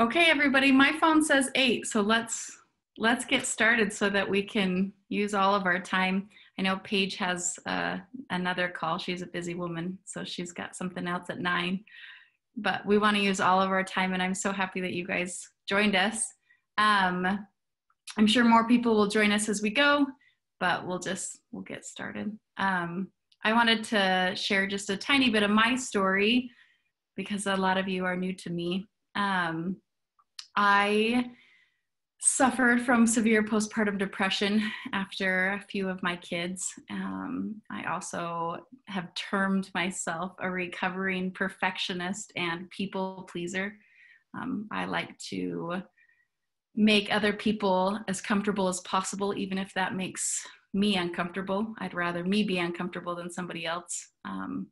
Okay, everybody, my phone says 8, so let's get started so that we can use all of our time. I know Paige has another call. She's a busy woman, so she's got something else at 9. But we want to use all of our time, and I'm so happy that you guys joined us. I'm sure more people will join us as we go, but we'll get started. I wanted to share just a tiny bit of my story because a lot of you are new to me. I suffered from severe postpartum depression after a few of my kids. I also have termed myself a recovering perfectionist and people pleaser. I like to make other people as comfortable as possible, even if that makes me uncomfortable. I'd rather me be uncomfortable than somebody else. And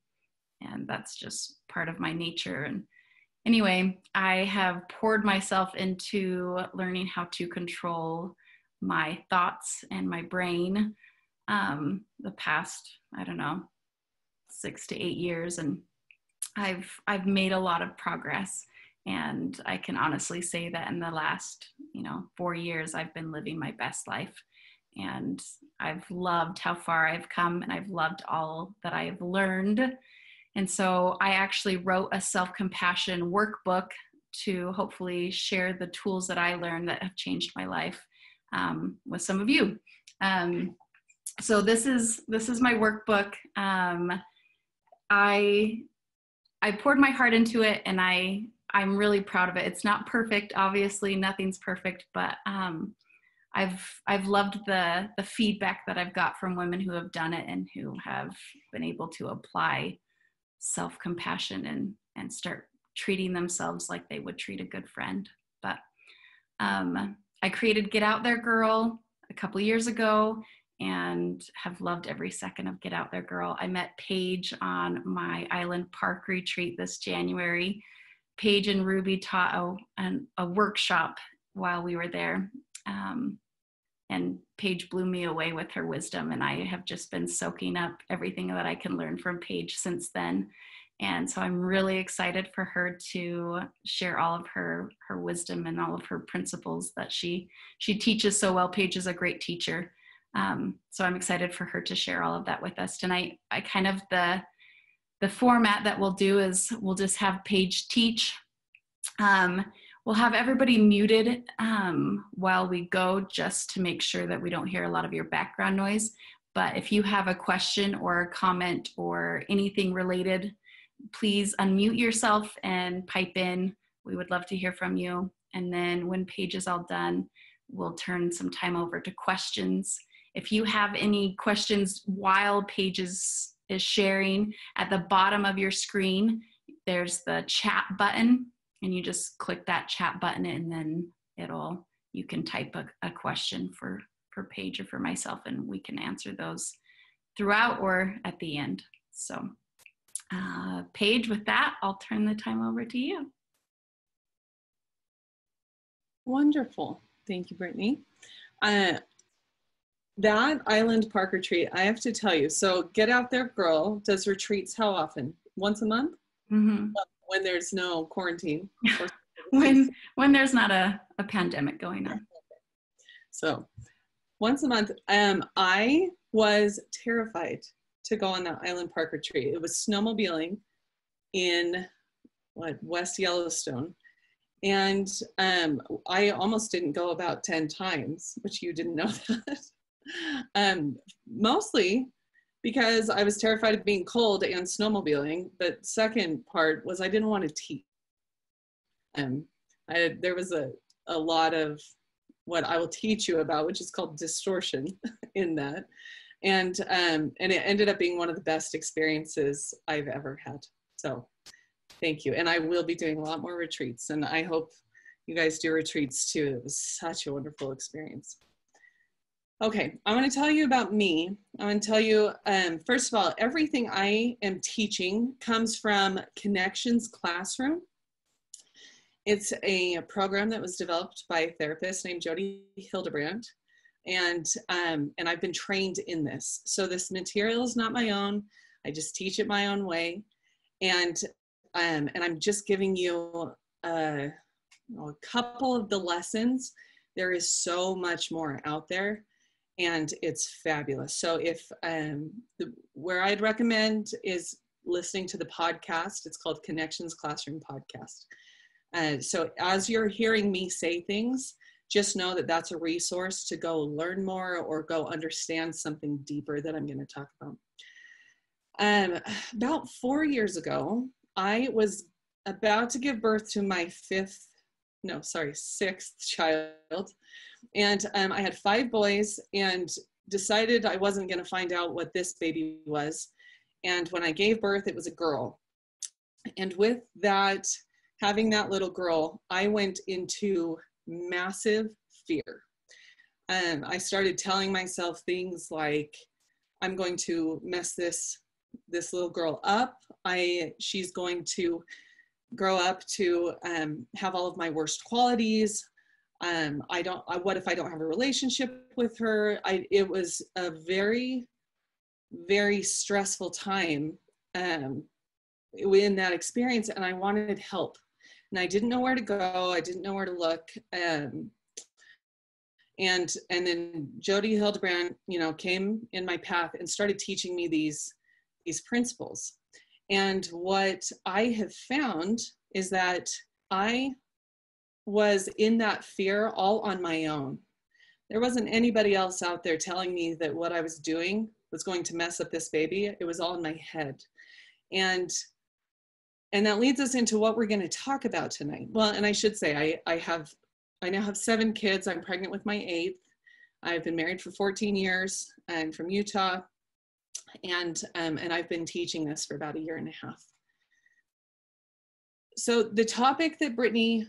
that's just part of my nature. And anyway, I have poured myself into learning how to control my thoughts and my brain the past, 6 to 8 years. And I've made a lot of progress. And I can honestly say that in the last, 4 years, I've been living my best life. And I've loved how far I've come, and I've loved all that I have learned. And so I actually wrote a self-compassion workbook to hopefully share the tools that I learned that have changed my life with some of you. So this is my workbook. I poured my heart into it, and I'm really proud of it. It's not perfect, obviously, nothing's perfect, but I've loved the feedback that I've got from women who have done it and who have been able to apply self-compassion and start treating themselves like they would treat a good friend. But I created Get Out There Girl a couple years ago and have loved every second of Get Out There Girl. I met Paige on my Island Park retreat this January. Paige and Ruby taught a workshop while we were there. And Paige blew me away with her wisdom, and I have just been soaking up everything that I can learn from Paige since then. And so I'm really excited for her to share all of her wisdom and all of her principles that she teaches so well. Paige is a great teacher. So I'm excited for her to share all of that with us tonight. The format that we'll do is we'll just have Paige teach. We'll have everybody muted while we go, just to make sure that we don't hear a lot of your background noise. But if you have a question or a comment or anything related, please unmute yourself and pipe in. We would love to hear from you. And then when Paige is all done, we'll turn some time over to questions. If you have any questions while Paige is sharing, at the bottom of your screen, there's the chat button. And you just click that chat button, and then you can type a question for Paige or for myself, and we can answer those throughout or at the end. So Paige, with that, I'll turn the time over to you. Wonderful. Thank you, Brittany. That Island Park retreat, I have to tell you, so Get Out There Girl does retreats how often? Once a month? Mm-hmm. When there's no quarantine. when there's not a pandemic going on. So once a month. I was terrified to go on that Island Park retreat. It was snowmobiling in West Yellowstone. And I almost didn't go about 10 times, which you didn't know that. Mostly because I was terrified of being cold and snowmobiling. But second part was I didn't want to teach. There was a lot of what I will teach you about, which is called distortion in that. And it ended up being one of the best experiences I've ever had. So thank you. And I will be doing a lot more retreats, and I hope you guys do retreats too. It was such a wonderful experience. Okay, I want to tell you about me. I want to tell you, first of all, everything I am teaching comes from Connections Classroom. It's a program that was developed by a therapist named Jody Hildebrand, and I've been trained in this. So this material is not my own. I just teach it my own way, and I'm just giving you a couple of the lessons. There is so much more out there, and it's fabulous. So if where I'd recommend is listening to the podcast. It's called Connections Classroom Podcast. So as you're hearing me say things, just know that that's a resource to go learn more or go understand something deeper that I'm going to talk about. About 4 years ago, I was about to give birth to my sixth child. And I had 5 boys and decided I wasn't going to find out what this baby was. And when I gave birth, it was a girl. And with that, having that little girl, I went into massive fear. I started telling myself things like, I'm going to mess this little girl up. She's going to grow up to have all of my worst qualities. What if I don't have a relationship with her? It was a very, very stressful time in that experience, and I wanted help. And I didn't know where to go. I didn't know where to look. And then Jody Hildebrand, came in my path and started teaching me these principles. And what I have found is that I was in that fear all on my own. There wasn't anybody else out there telling me that what I was doing was going to mess up this baby. It was all in my head. And that leads us into what we're going to talk about tonight. Well, and I should say, I now have 7 kids. I'm pregnant with my 8th. I've been married for 14 years. I'm from Utah. And I've been teaching this for about 1.5 years. So the topic that Brittany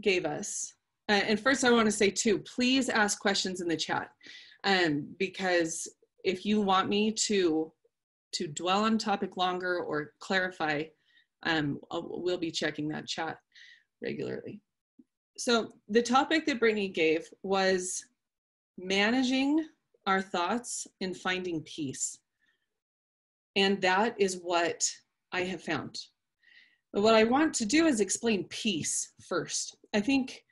gave us, and first I want to say too, please ask questions in the chat, because if you want me to dwell on topic longer or clarify, we'll be checking that chat regularly. So the topic that Brittany gave was managing our thoughts and finding peace. And that is what I have found. But what I want to do is explain peace first. I think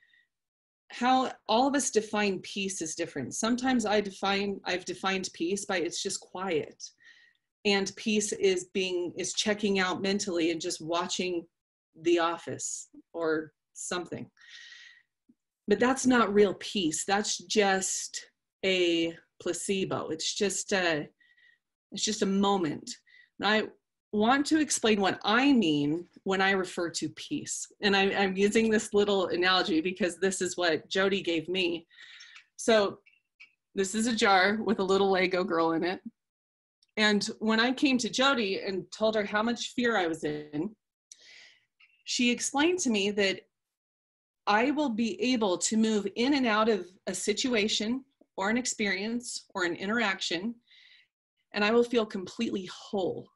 how all of us define peace is different. Sometimes I've defined peace by it's just quiet. And peace is checking out mentally and just watching The Office or something. But that's not real peace. That's just a placebo. It's just a moment. And I want to explain what I mean when I refer to peace. And I'm using this little analogy because this is what Jody gave me. So this is a jar with a little Lego girl in it. And when I came to Jody and told her how much fear I was in, she explained to me that I will be able to move in and out of a situation or an experience or an interaction, and I will feel completely whole.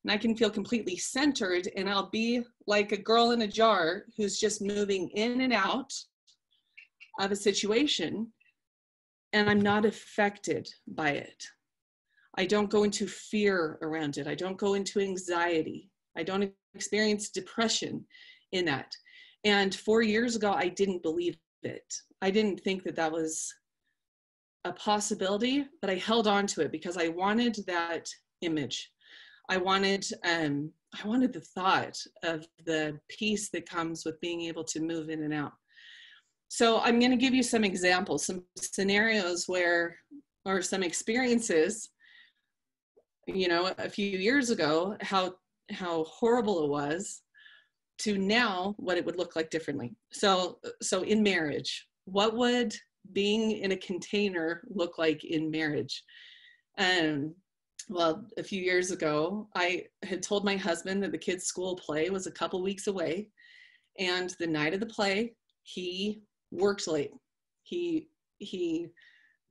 And I can feel completely centered, and I'll be like a girl in a jar who's just moving in and out of a situation, and I'm not affected by it. I don't go into fear around it. I don't go into anxiety. I don't experience depression in that. And 4 years ago, I didn't believe it. I didn't think that was a possibility, but I held on to it because I wanted that image. I wanted the thought of the peace that comes with being able to move in and out. So I'm going to give you some examples, some scenarios or some experiences, a few years ago, how horrible it was, to now what it would look like differently. So in marriage, what would being in a container look like in marriage? Well, a few years ago, I had told my husband that the kids' school play was a couple weeks away. And the night of the play, he worked late. He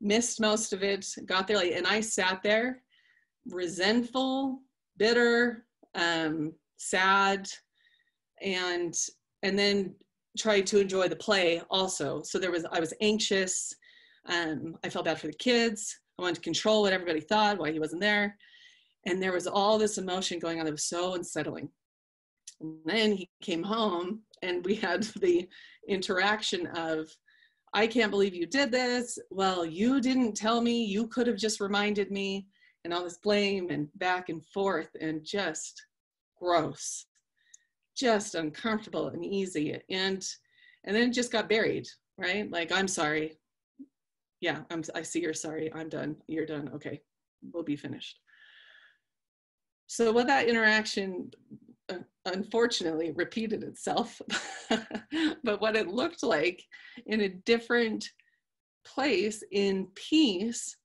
missed most of it, got there late. And I sat there resentful, bitter, sad, and then tried to enjoy the play also. So I was anxious. I felt bad for the kids. I wanted to control what everybody thought, why he wasn't there. And there was all this emotion going on that was so unsettling. And then he came home And we had the interaction of, I can't believe you did this. Well, you didn't tell me, you could have just reminded me, and all this blame and back and forth, and just gross, just uncomfortable and easy. And then it just got buried, right? Like, I'm sorry. Yeah, I see you're sorry. I'm done. You're done. Okay, we'll be finished. So what that interaction unfortunately repeated itself, but what it looked like in a different place in peace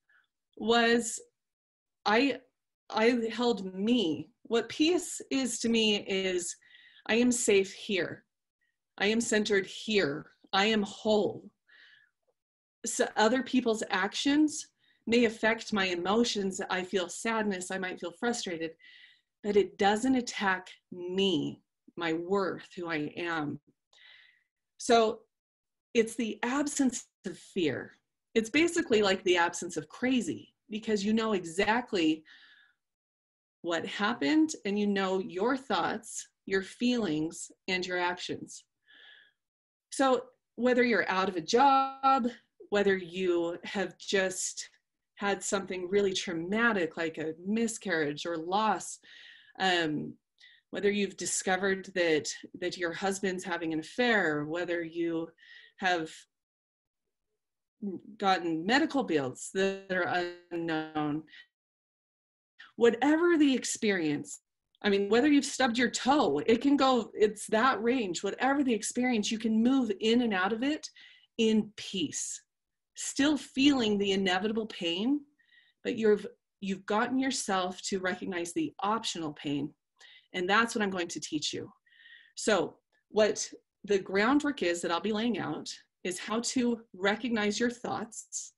was I held me. What peace is to me is I am safe here. I am centered here. I am whole. So other people's actions may affect my emotions. I feel sadness. I might feel frustrated, but it doesn't attack me, my worth, who I am. So it's the absence of fear. It's basically like the absence of crazy, because you know exactly what happened and you know your thoughts, your feelings, and your actions. So whether you're out of a job, whether you have just had something really traumatic like a miscarriage or loss, whether you've discovered that your husband's having an affair, whether you have gotten medical bills that are unknown, whatever the experience, I mean, whether you've stubbed your toe, it can go, it's that range, whatever the experience, you can move in and out of it in peace, still feeling the inevitable pain, but you've gotten yourself to recognize the optional pain. And that's what I'm going to teach you. So what the groundwork is that I'll be laying out is how to recognize your thoughts,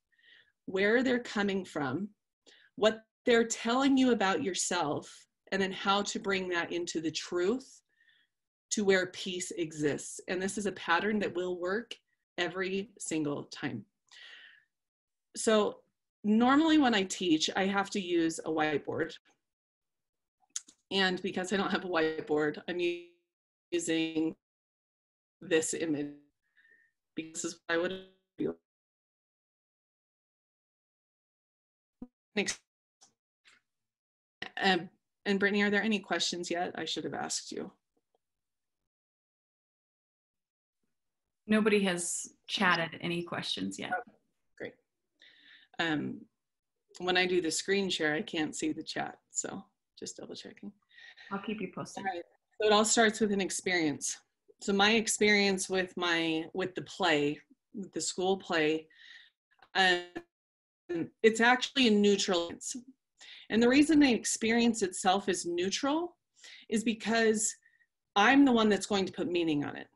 where they're coming from, what they're telling you about yourself, and then how to bring that into the truth to where peace exists. And this is a pattern that will work every single time. So normally when I teach, I have to use a whiteboard. And because I don't have a whiteboard, I'm using this image because this is what I would do. And Brittany, are there any questions yet? I should have asked you. Nobody has chatted any questions yet. Okay, great. When I do the screen share, I can't see the chat, so just double checking. I'll keep you posted. All right. So it all starts with an experience. So my experience with the play, with the school play, it's actually a neutral. And the reason the experience itself is neutral is because I'm the one that's going to put meaning on it.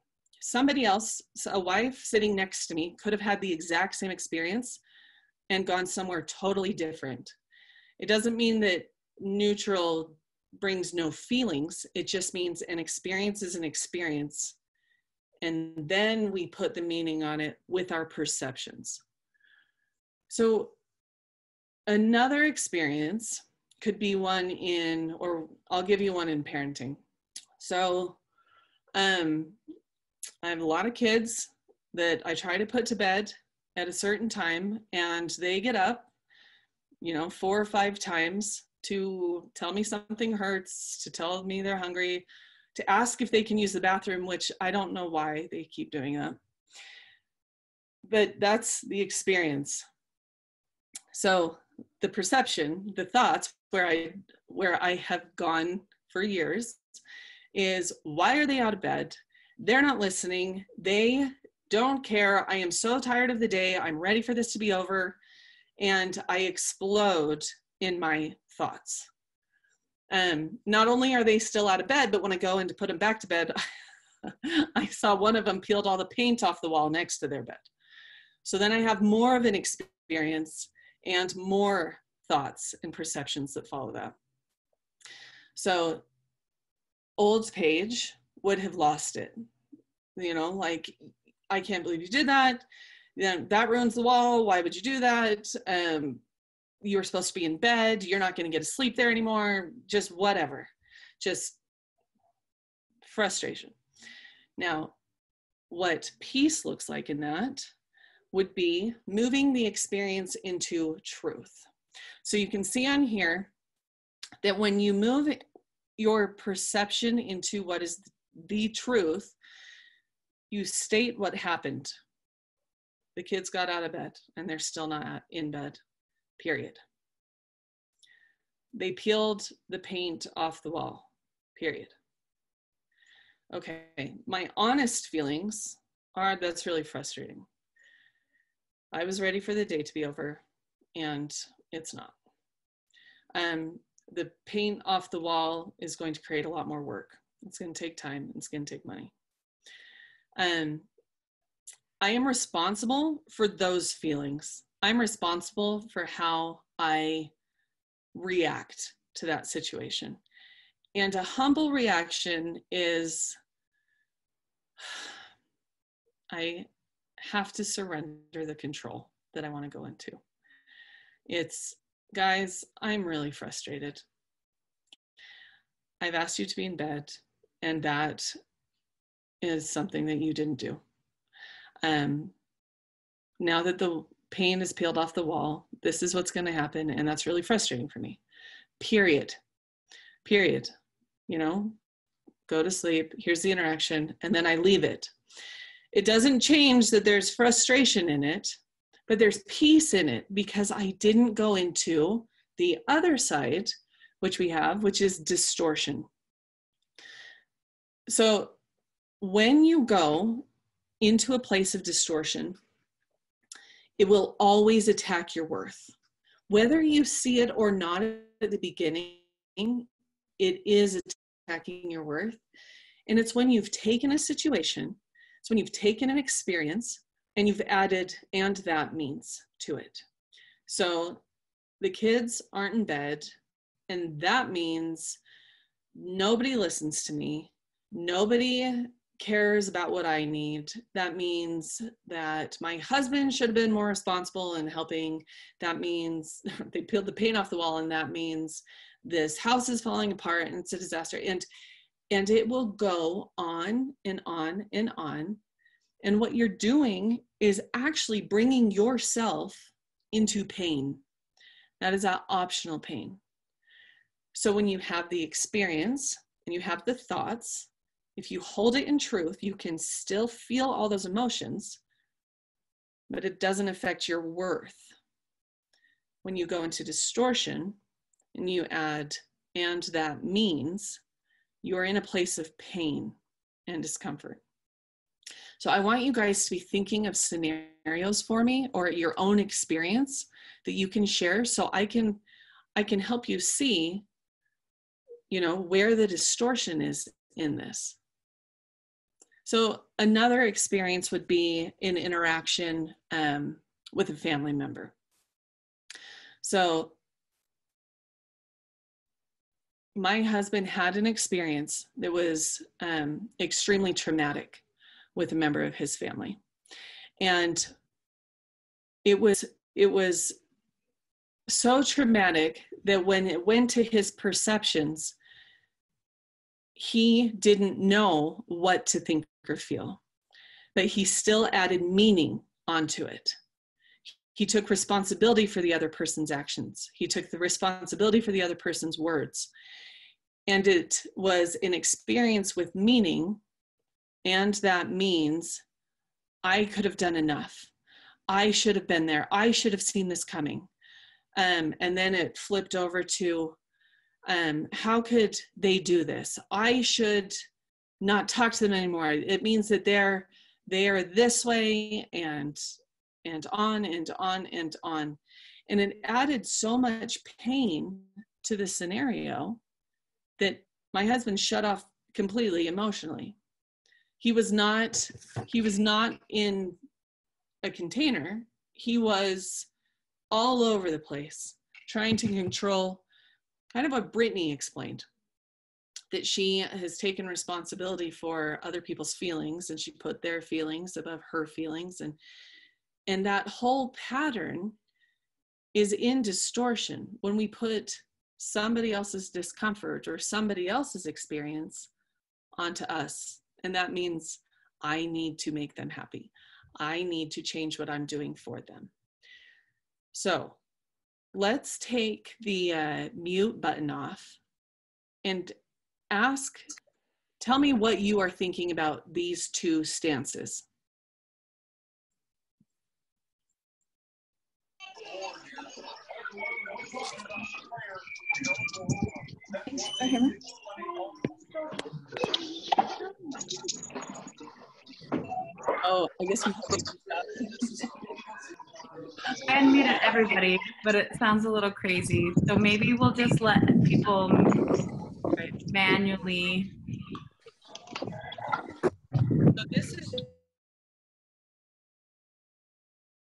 Somebody else, a wife sitting next to me, could have had the exact same experience and gone somewhere totally different. It doesn't mean that neutral brings no feelings. It just means an experience is an experience. And then we put the meaning on it with our perceptions. So another experience could be one in, or I'll give you one in parenting. So I have a lot of kids that I try to put to bed at a certain time, and they get up, 4 or 5 times to tell me something hurts, to tell me they're hungry, to ask if they can use the bathroom, which I don't know why they keep doing that. But that's the experience. So the perception, the thoughts, where I have gone for years is, why are they out of bed? They're not listening. They don't care. I am so tired of the day. I'm ready for this to be over. And I explode in my thoughts. Not only are they still out of bed, but when I go in to put them back to bed, I saw one of them peeled all the paint off the wall next to their bed. So then I have more of an experience and more thoughts and perceptions that follow that. So old Paige would have lost it. Like, I can't believe you did that. That ruins the wall. Why would you do that? You were supposed to be in bed. You're not going to get to sleep there anymore. Just whatever. Just frustration. Now, what peace looks like in that would be moving the experience into truth. So you can see on here that when you move your perception into what is the truth, you state what happened. The kids got out of bed and they're still not in bed, period. They peeled the paint off the wall, period. Okay, my honest feelings are that's really frustrating. I was ready for the day to be over and it's not. The paint off the wall is going to create a lot more work. It's going to take time. It's going to take money. I am responsible for those feelings. I'm responsible for how I react to that situation. And a humble reaction is, I have to surrender the control that I want to go into. It's, guys, I'm really frustrated. I've asked you to be in bed, and that is something that you didn't do. Now that the paint is peeled off the wall, this is what's going to happen, and that's really frustrating for me. Period. You know, go to sleep. Here's the interaction, and then I leave it. It doesn't change that there's frustration in it, but there's peace in it because I didn't go into the other side, which we have, which is distortion. So when you go into a place of distortion, it will always attack your worth. Whether you see it or not at the beginning, it is attacking your worth. And it's when you've taken a situation, it's when you've taken an experience and you've added "and that means" to it. So the kids aren't in bed, and that means nobody listens to me. Nobody cares about what I need. That means that my husband should have been more responsible in helping. That means they peeled the paint off the wall, and that means this house is falling apart and it's a disaster. And it will go on and on and on. And what you're doing is actually bringing yourself into pain. That is that optional pain. So when you have the experience and you have the thoughts, if you hold it in truth, you can still feel all those emotions, but it doesn't affect your worth. When you go into distortion and you add "and that means," you are in a place of pain and discomfort. So I want you guys to be thinking of scenarios for me or your own experience that you can share so I can help you see, you know, where the distortion is in this. So another experience would be an interaction with a family member. So my husband had an experience that was extremely traumatic with a member of his family. And it was so traumatic that when it went to his perceptions, he didn't know what to think or feel, but he still added meaning onto it. He took responsibility for the other person's actions. He took the responsibility for the other person's words. And it was an experience with meaning, and that means I could have done enough. I should have been there. I should have seen this coming. And then it flipped over to, how could they do this? I should not talk to them anymore. It means that they are this way, and on and on and on. And it added so much pain to the scenario that my husband shut off completely emotionally. He was not in a container. He was all over the place, trying to control, kind of what Brittany explained, that she has taken responsibility for other people's feelings, and she put their feelings above her feelings. And that whole pattern is in distortion when we put somebody else's discomfort or somebody else's experience onto us And that means I need to make them happy. I need to change what I'm doing for them. So let's take the mute button off and tell me what you are thinking about these two stances. Oh, I guess we I unmuted everybody, but it sounds a little crazy. So maybe we'll just let people manually. So this is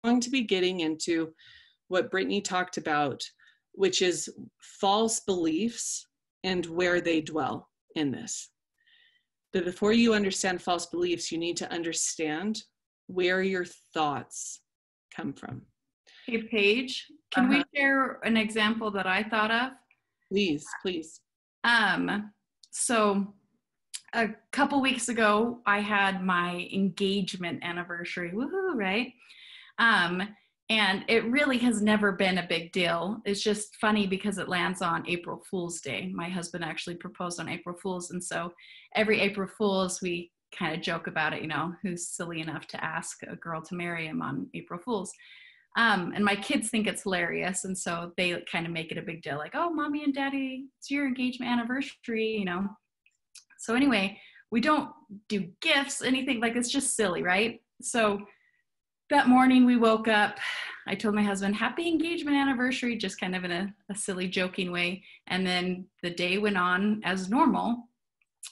going to be getting into what Brittany talked about, which is false beliefs and where they dwell in this. But before you understand false beliefs, you need to understand where your thoughts come from. Hey, Paige, can we share an example that I thought of? Please, please. So a couple weeks ago, I had my engagement anniversary. Woohoo, right? And it really has never been a big deal. It's just funny because it lands on April Fool's Day. My husband actually proposed on April Fool's. And so every April Fool's, we kind of joke about it, you know, who's silly enough to ask a girl to marry him on April Fool's. And my kids think it's hilarious. And so they kind of make it a big deal, like, oh, mommy and daddy, it's your engagement anniversary, you know? So anyway, we don't do gifts, anything, like it's just silly, right? So that morning we woke up, I told my husband, happy engagement anniversary, just kind of in a silly joking way. And then the day went on as normal.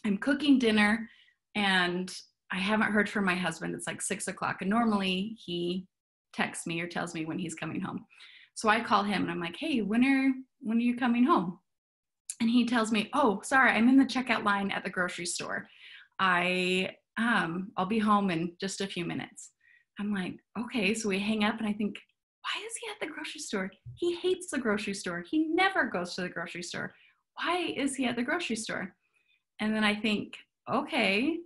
I'm cooking dinner and I haven't heard from my husband. It's like 6 o'clock. And normally he texts me or tells me when he's coming home. So I call him and I'm like, hey, when are you coming home? And he tells me, oh, sorry, I'm in the checkout line at the grocery store. I'll be home in just a few minutes. I'm like, okay. So we hang up and I think, why is he at the grocery store? He hates the grocery store. He never goes to the grocery store. Why is he at the grocery store? And then I think, okay,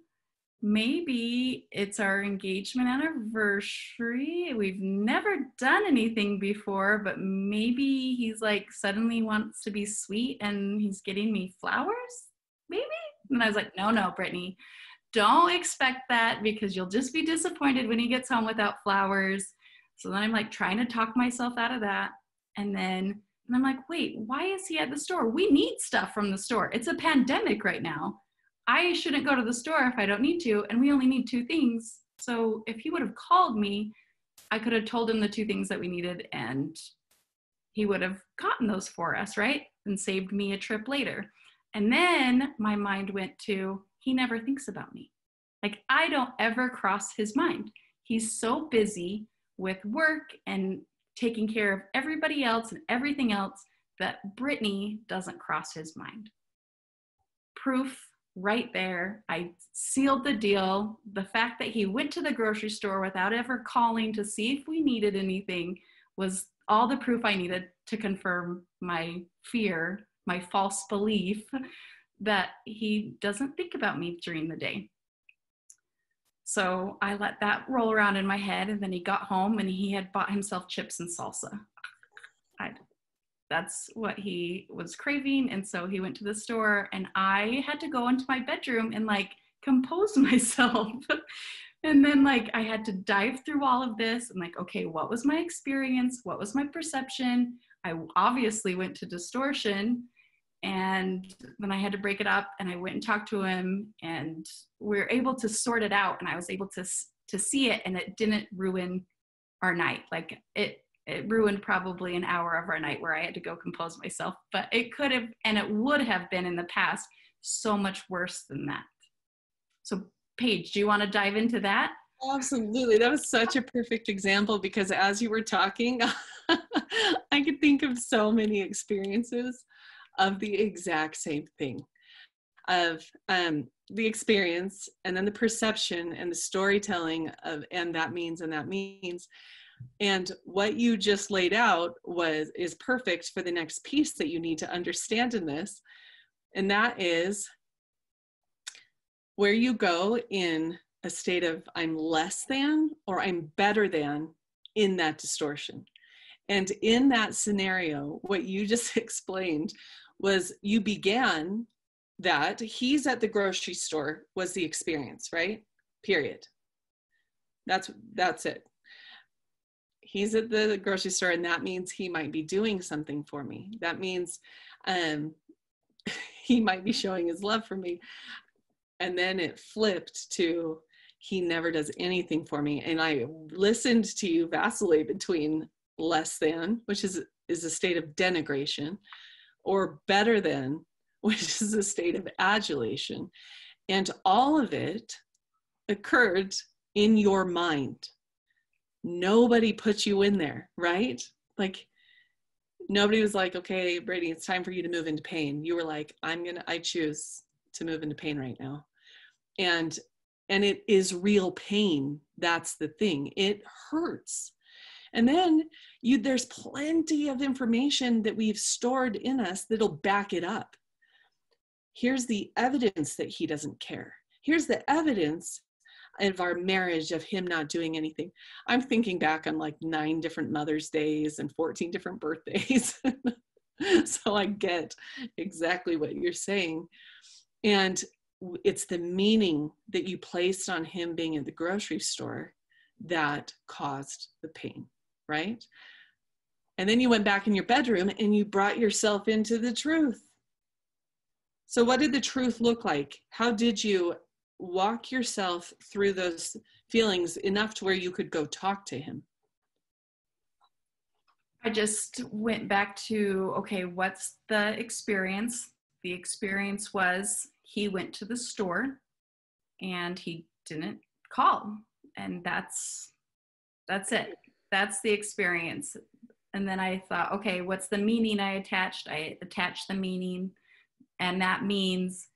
maybe it's our engagement anniversary. We've never done anything before, but maybe he's like suddenly wants to be sweet and he's getting me flowers, maybe? And I was like, no, Brittany, don't expect that because you'll just be disappointed when he gets home without flowers. So then I'm like trying to talk myself out of that. And I'm like, wait, why is he at the store? We need stuff from the store. It's a pandemic right now. I shouldn't go to the store if I don't need to. And we only need 2 things. So if he would have called me, I could have told him the 2 things that we needed and he would have gotten those for us, right? And saved me a trip later. And then my mind went to, he never thinks about me. Like I don't ever cross his mind. He's so busy with work and taking care of everybody else and everything else that Brittany doesn't cross his mind. Proof right there. I sealed the deal. The fact that he went to the grocery store without ever calling to see if we needed anything was all the proof I needed to confirm my fear, my false belief that he doesn't think about me during the day. So I let that roll around in my head, and then he got home and he had bought himself chips and salsa. That's what he was craving. And so he went to the store and I had to go into my bedroom and like compose myself. And then like I had to dive through all of this and like, okay, what was my experience? What was my perception? I obviously went to distortion. And then I had to break it up and I went and talked to him and we were able to sort it out and I was able to see it and it didn't ruin our night. Like it ruined probably an hour of our night where I had to go compose myself, but it could have, and it would have been in the past so much worse than that. So Paige, do you want to dive into that? Absolutely. That was such a perfect example because as you were talking, I could think of so many experiences of the exact same thing, of the experience and then the perception and the storytelling of, and that means. And what you just laid out is perfect for the next piece that you need to understand in this. And that is where you go in a state of I'm less than or I'm better than in that distortion. And in that scenario, what you just explained was you began that he's at the grocery store was the experience, right? Period. That's it. He's at the grocery store, and that means he might be doing something for me. That means he might be showing his love for me. And then it flipped to he never does anything for me. And I listened to you vacillate between less than, which is a state of denigration, or better than, which is a state of adulation. And all of it occurred in your mind. Nobody put you in there, right? Like nobody was like, okay, Brady, it's time for you to move into pain. You were like, I choose to move into pain right now. And it is real pain. That's the thing. It hurts. And then there's plenty of information that we've stored in us that'll back it up. Here's the evidence that he doesn't care. Here's the evidence of our marriage, of him not doing anything. I'm thinking back on like 9 different Mother's Days and 14 different birthdays. So I get exactly what you're saying. And it's the meaning that you placed on him being at the grocery store that caused the pain, right? And then you went back in your bedroom and you brought yourself into the truth. So what did the truth look like? How did you walk yourself through those feelings enough to where you could go talk to him? I just went back to, okay, what's the experience? The experience was he went to the store and he didn't call. And that's it. That's the experience. And then I thought, okay, what's the meaning I attached? I attached the meaning, and that means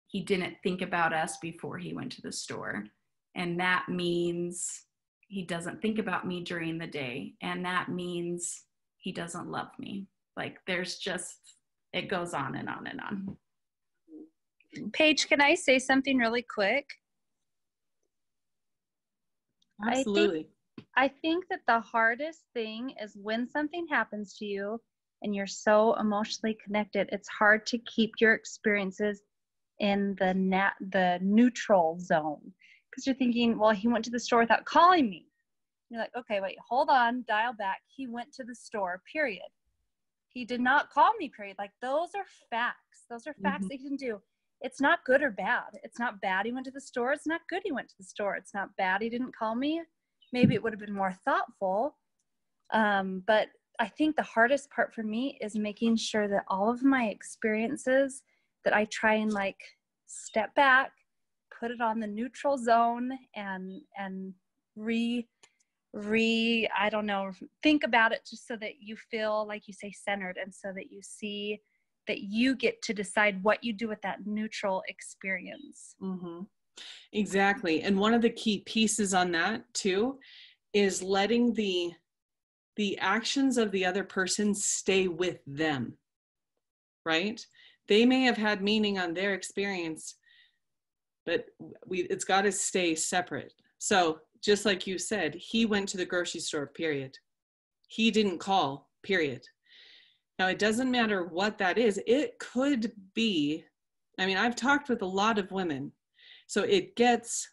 he didn't think about us before he went to the store. And that means he doesn't think about me during the day. And that means he doesn't love me. Like there's just, it goes on and on and on. Paige, can I say something really quick? Absolutely. I think that the hardest thing is when something happens to you and you're so emotionally connected, it's hard to keep your experiences in the neutral zone, because you're thinking, well, he went to the store without calling me. You're like, okay, wait, hold on, dial back. He went to the store, period. He did not call me, period. Like those are facts. Those are facts that he didn't do. It's not good or bad. It's not bad he went to the store. It's not good he went to the store. It's not bad he didn't call me. Maybe it would have been more thoughtful. But I think the hardest part for me is making sure that all of my experiences, that I try and like step back, put it on the neutral zone, and I don't know, think about it, just so that you feel, like you say, centered, and so that you see that you get to decide what you do with that neutral experience. Mm-hmm. Exactly. And one of the key pieces on that too is letting the actions of the other person stay with them, right? They may have had meaning on their experience, but it's got to stay separate. So just like you said, he went to the grocery store, period. He didn't call, period. Now, it doesn't matter what that is. It could be, I mean, I've talked with a lot of women, so it gets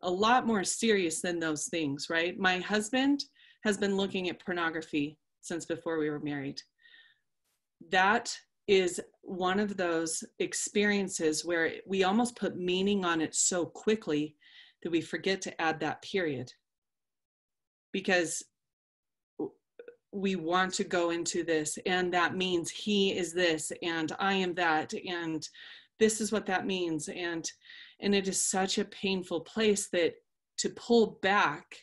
a lot more serious than those things, right? My husband has been looking at pornography since before we were married. That is one of those experiences where we almost put meaning on it so quickly that we forget to add that period, because we want to go into this, and that means he is this and I am that, and this is what that means, and it is such a painful place that to pull back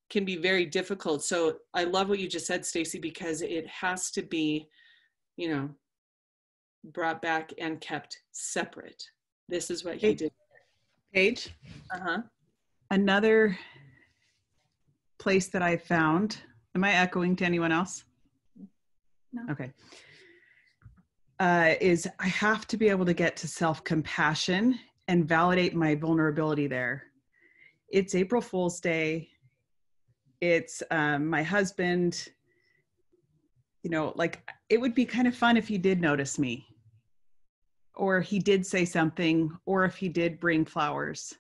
can be very difficult. So I love what you just said, Stacy, because it has to be, you know, brought back and kept separate. This is what he did. Paige? Uh-huh. Another place that I found, am I echoing to anyone else? No. Okay. is I have to be able to get to self-compassion and validate my vulnerability there. It's April Fool's Day. It's my husband, you know, like it would be kind of fun if he did notice me, or he did say something, or if he did bring flowers.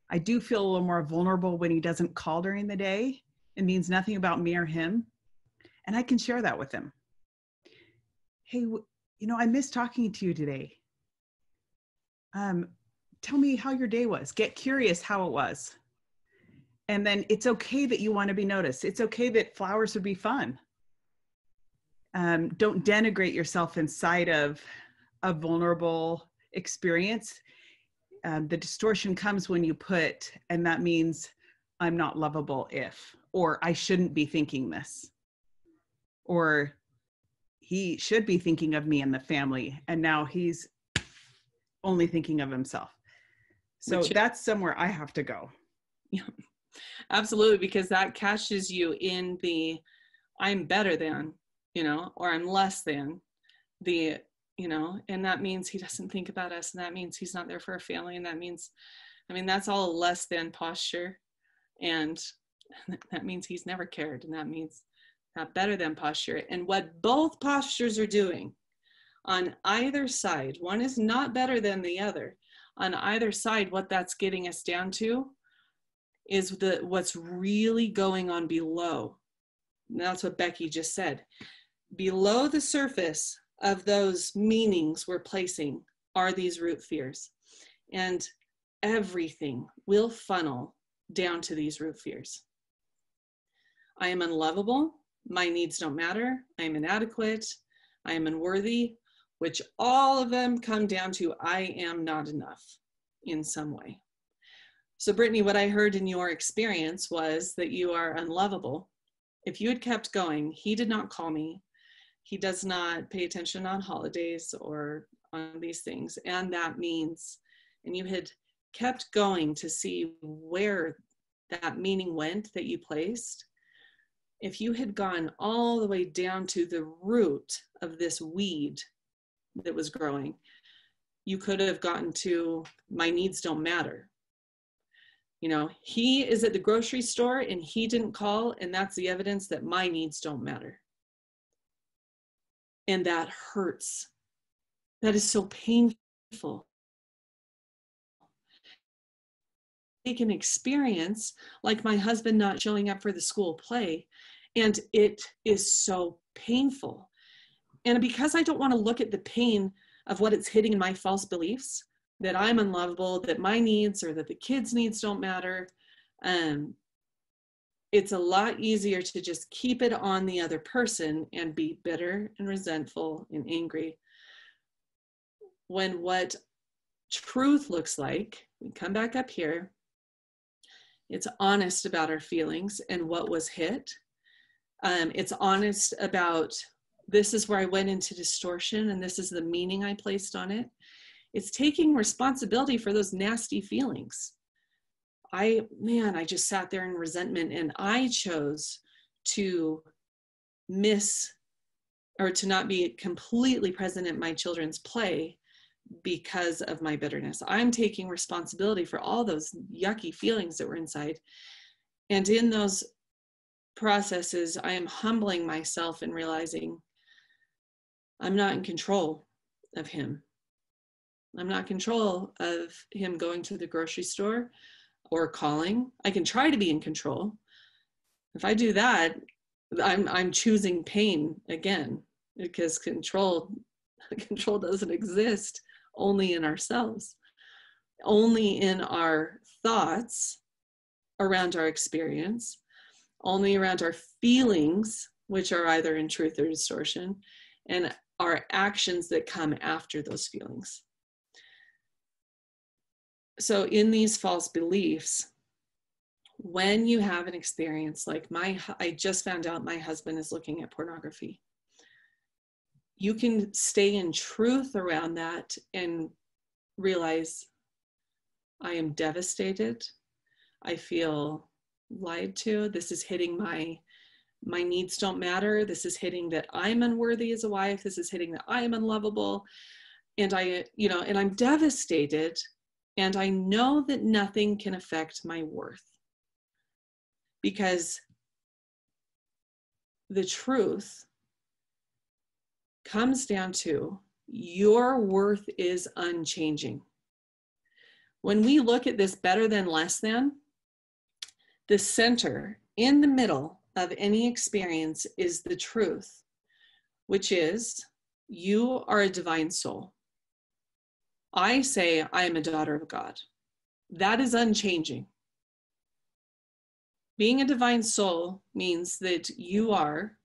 I do feel a little more vulnerable when he doesn't call during the day. It means nothing about me or him. And I can share that with him. Hey, you know, I missed talking to you today. Tell me how your day was. Get curious how it was. And then it's okay that you want to be noticed. It's okay that flowers would be fun. Don't denigrate yourself inside of a vulnerable experience. The distortion comes when you put, and that means I'm not lovable if, or I shouldn't be thinking this, or he should be thinking of me and the family, and now he's only thinking of himself. So that's somewhere I have to go. Yeah, absolutely, because that catches you in the I'm better than, you know, or I'm less than the, you know, and that means he doesn't think about us, and that means he's not there for our family, and that means, I mean, that's all a less than posture, and that means he's never cared, and that means not better than posture. And what both postures are doing on either side, one is not better than the other. On either side, what that's getting us down to is what's really going on below. And that's what Becky just said. Below the surface of those meanings we're placing are these root fears. And everything will funnel down to these root fears. I am unlovable. My needs don't matter. I am inadequate. I am unworthy, which all of them come down to I am not enough in some way. So Brittany, what I heard in your experience was that you are unlovable. If you had kept going, he did not call me. He does not pay attention on holidays or on these things. And that means, and you had kept going to see where that meaning went that you placed. If you had gone all the way down to the root of this weed that was growing, you could have gotten to my needs don't matter. You know, he is at the grocery store and he didn't call, and that's the evidence that my needs don't matter. And that hurts. That is so painful. Take an experience like my husband not showing up for the school play, and it is so painful. And because I don't want to look at the pain of what it's hitting in my false beliefs, that I'm unlovable, that my needs or that the kids' needs don't matter, it's a lot easier to just keep it on the other person and be bitter and resentful and angry. When what truth looks like, we come back up here, it's honest about our feelings and what was hit. It's honest about this is where I went into distortion and this is the meaning I placed on it. It's taking responsibility for those nasty feelings. I just sat there in resentment, and I chose to miss or to not be completely present at my children's play because of my bitterness. I'm taking responsibility for all those yucky feelings that were inside. And in those processes, I am humbling myself and realizing I'm not in control of him. I'm not in control of him going to the grocery store or calling. I can try to be in control. If I do that, I'm choosing pain again, because control doesn't exist only in ourselves, only in our thoughts around our experience, only around our feelings, which are either in truth or distortion, and our actions that come after those feelings. So in these false beliefs, when you have an experience like I just found out my husband is looking at pornography, you can stay in truth around that and realize I am devastated. I feel lied to. This is hitting my My needs don't matter. This is hitting that I'm unworthy as a wife. This is hitting that I am unlovable. And and I'm devastated. And I know that nothing can affect my worth, because the truth comes down to your worth is unchanging. When we look at this better than, less than, the center in the middle of any experience is the truth, which is you are a divine soul. I say I am a daughter of God. That is unchanging. Being a divine soul means that you're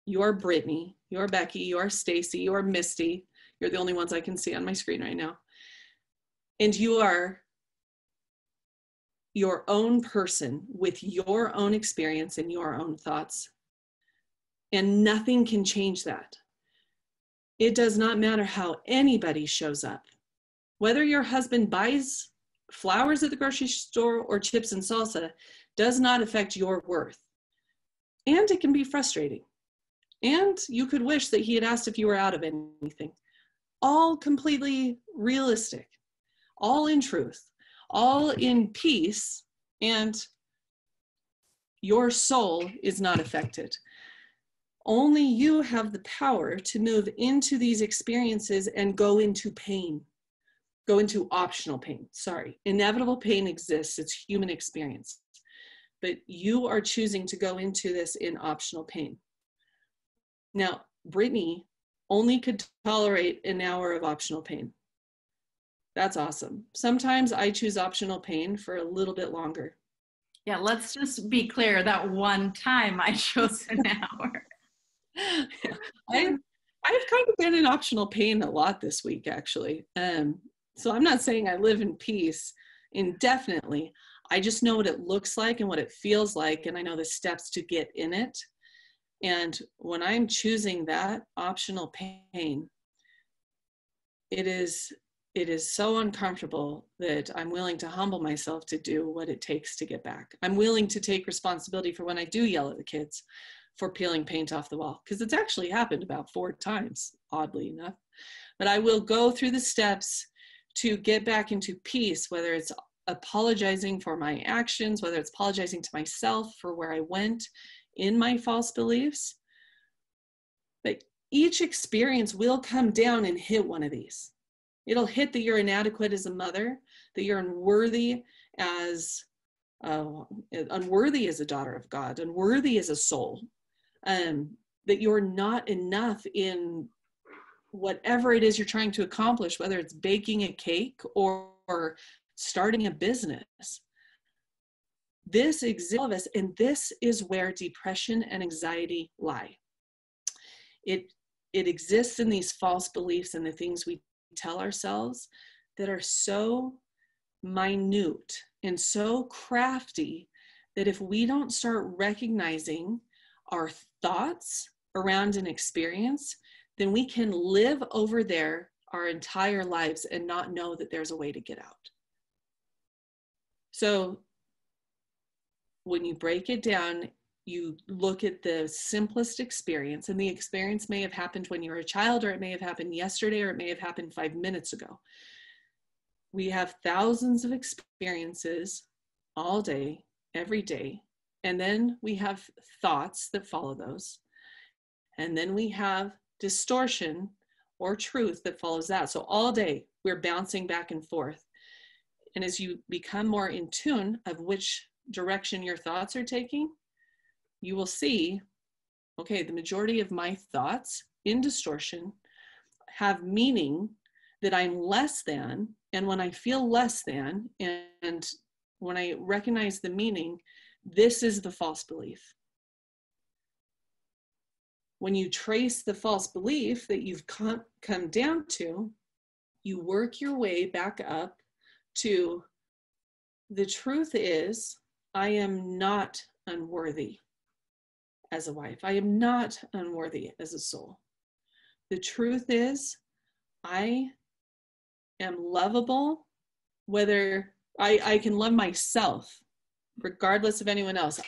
Brittany, you're Becky, you're Stacy, you're Misty. You're the only ones I can see on my screen right now. And you are your own person with your own experience and your own thoughts. And nothing can change that. It does not matter how anybody shows up. Whether your husband buys flowers at the grocery store or chips and salsa does not affect your worth. And it can be frustrating. And you could wish that he had asked if you were out of anything. All completely realistic, all in truth, all in peace, and your soul is not affected. Only you have the power to move into these experiences and go into pain. Go into optional pain, sorry. Inevitable pain exists, it's human experience. But you are choosing to go into this in optional pain. Now, Brittany only could tolerate an hour of optional pain. That's awesome. Sometimes I choose optional pain for a little bit longer. Yeah, let's just be clear, that one time I chose an hour. Yeah. I've kind of been in optional pain a lot this week, actually. So I'm not saying I live in peace indefinitely. I just know what it looks like and what it feels like, and I know the steps to get in it. And when I'm choosing that optional pain, it is so uncomfortable that I'm willing to humble myself to do what it takes to get back. I'm willing to take responsibility for when I do yell at the kids for peeling paint off the wall, because it's actually happened about 4 times, oddly enough. But I will go through the steps to get back into peace, whether it's apologizing for my actions, whether it's apologizing to myself for where I went in my false beliefs. But each experience will come down and hit one of these. It'll hit that you're inadequate as a mother, that you're unworthy as a daughter of God, unworthy as a soul, that you're not enough in whatever it is you're trying to accomplish, whether it's baking a cake or starting a business. This exists in all of us, and this is where depression and anxiety lie. It exists in these false beliefs and the things we tell ourselves that are so minute and so crafty that if we don't start recognizing our thoughts around an experience, then we can live over there our entire lives and not know that there's a way to get out. So when you break it down, you look at the simplest experience, and the experience may have happened when you were a child, or it may have happened yesterday, or it may have happened 5 minutes ago. We have thousands of experiences all day, every day, and then we have thoughts that follow those. And then we have distortion or truth that follows that. So all day we're bouncing back and forth. And as you become more in tune of which direction your thoughts are taking, you will see, okay, the majority of my thoughts in distortion have meaning that I'm less than. And when I feel less than, and when I recognize the meaning, this is the false belief. When you trace the false belief that you've come down to, you work your way back up to the truth is, I am not unworthy as a wife. I am not unworthy as a soul. The truth is, I am lovable, whether I can love myself, regardless of anyone else.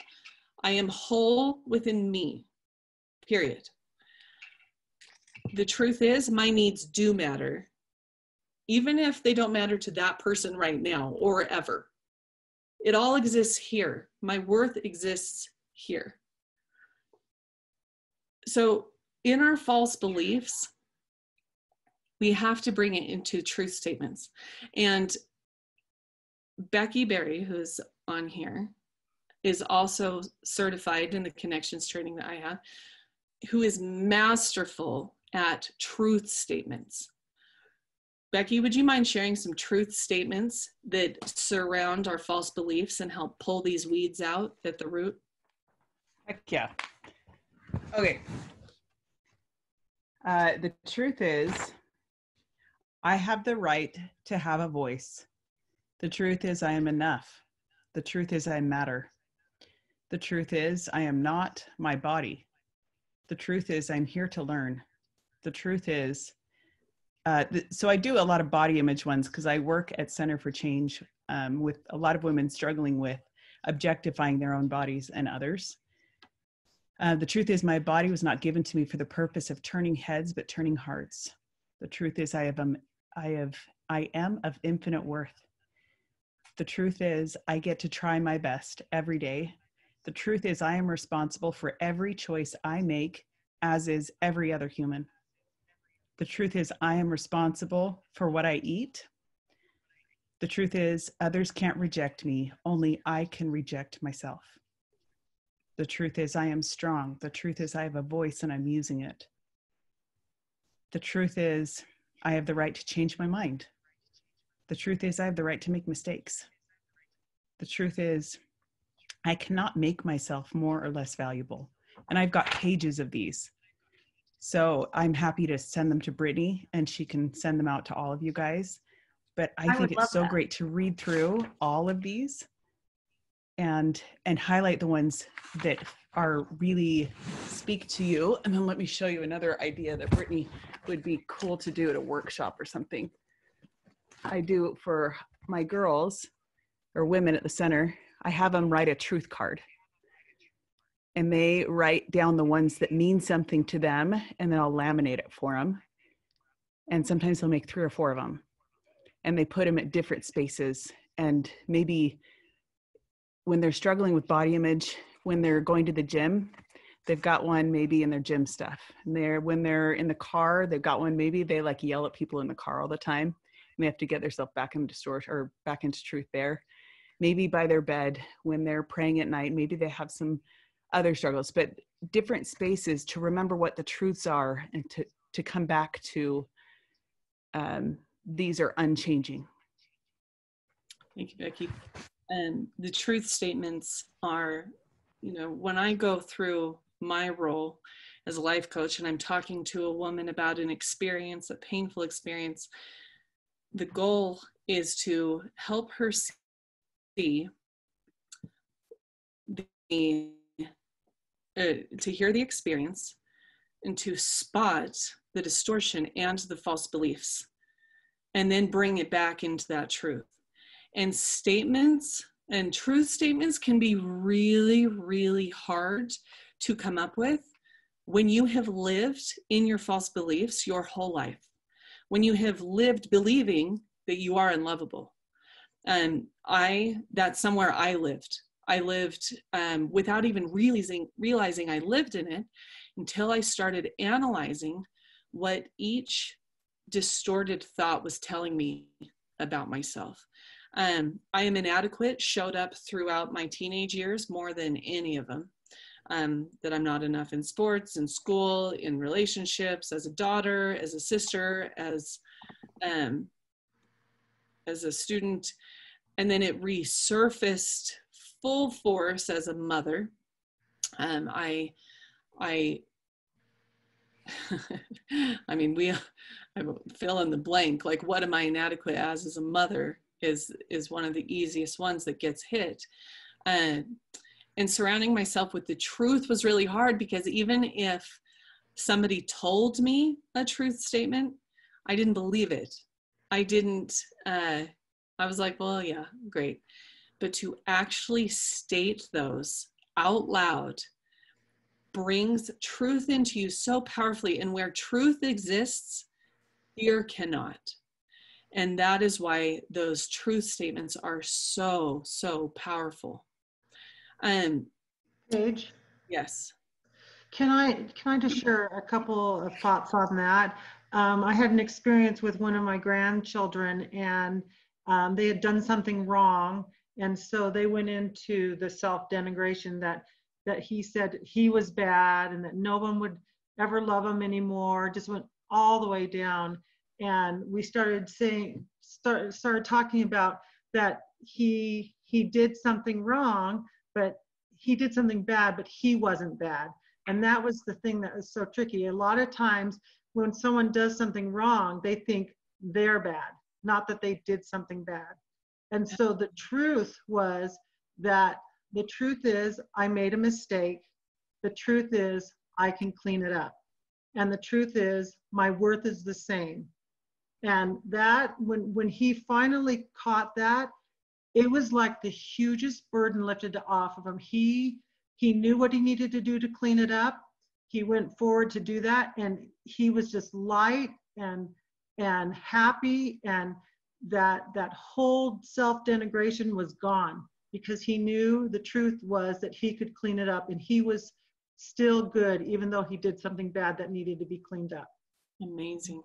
I am whole within me, period. The truth is, my needs do matter, even if they don't matter to that person right now or ever. It all exists here. My worth exists here. So in our false beliefs, we have to bring it into truth statements. And Becky Berry, who's on here, is also certified in the connections training that I have, who is masterful at truth statements. Becky, would you mind sharing some truth statements that surround our false beliefs and help pull these weeds out at the root? Heck yeah. Okay. The truth is, I have the right to have a voice. The truth is, I am enough. The truth is, I matter. The truth is, I am not my body. The truth is, I'm here to learn. The truth is, so I do a lot of body image ones because I work at Center for Change with a lot of women struggling with objectifying their own bodies and others. The truth is, my body was not given to me for the purpose of turning heads, but turning hearts. The truth is, I am of infinite worth. The truth is, I get to try my best every day. The truth is, I am responsible for every choice I make, as is every other human. The truth is, I am responsible for what I eat. The truth is, others can't reject me. Only I can reject myself. The truth is, I am strong. The truth is, I have a voice and I'm using it. The truth is, I have the right to change my mind. The truth is, I have the right to make mistakes. The truth is, I cannot make myself more or less valuable. And I've got pages of these. So I'm happy to send them to Brittany and she can send them out to all of you guys. But I think it's so great to read through all of these and highlight the ones that are really speak to you. And then let me show you another idea that Brittany would be cool to do at a workshop or something. I do for my girls or women at the center, I have them write a truth card. And they write down the ones that mean something to them, and then I'll laminate it for them. And sometimes they'll make 3 or 4 of them. And they put them at different spaces. And maybe when they're struggling with body image, when they're going to the gym, they've got one maybe in their gym stuff. And when they're in the car, they've got one, maybe they like yell at people in the car all the time. And they have to get themselves back into back into truth there. Maybe by their bed, when they're praying at night, maybe they have some other struggles, but different spaces to remember what the truths are and to come back to these are unchanging. Thank you, Becky. And the truth statements are, when I go through my role as a life coach and I'm talking to a woman about an experience, a painful experience, the goal is to help her see to hear the experience and to spot the distortion and the false beliefs, and then bring it back into that truth. And statements and truth statements can be really, really hard to come up with when you have lived in your false beliefs your whole life, when you have lived believing that you are unlovable. And that's somewhere I lived. I lived without even realizing I lived in it until I started analyzing what each distorted thought was telling me about myself. I am inadequate showed up throughout my teenage years more than any of them. That I'm not enough in sports, in school, in relationships, as a daughter, as a sister, as a student. And then it resurfaced full force as a mother. I mean, I fill in the blank, like what am I inadequate as a mother is one of the easiest ones that gets hit. And surrounding myself with the truth was really hard, because even if somebody told me a truth statement, I didn't believe it. I was like, well, yeah, great. But to actually state those out loud brings truth into you so powerfully. And where truth exists, fear cannot. And that is why those truth statements are so, so powerful. Paige, Yes. can I just share a couple of thoughts on that? I had an experience with one of my grandchildren, and they had done something wrong, and so they went into the self-denigration that he said he was bad and that no one would ever love him anymore. Just went all the way down, and we started talking about that he did something wrong, but he did something bad, but he wasn't bad. And that was the thing that was so tricky. A lot of times when someone does something wrong, they think they're bad, not that they did something bad. And so the truth was that the truth is I made a mistake. The truth is I can clean it up. And the truth is my worth is the same. And that, when he finally caught that, it was like the hugest burden lifted off of him. He knew what he needed to do to clean it up. He went forward to do that, and he was just light and happy, and that whole self-denigration was gone, because he knew the truth was that he could clean it up, and he was still good even though he did something bad that needed to be cleaned up. Amazing.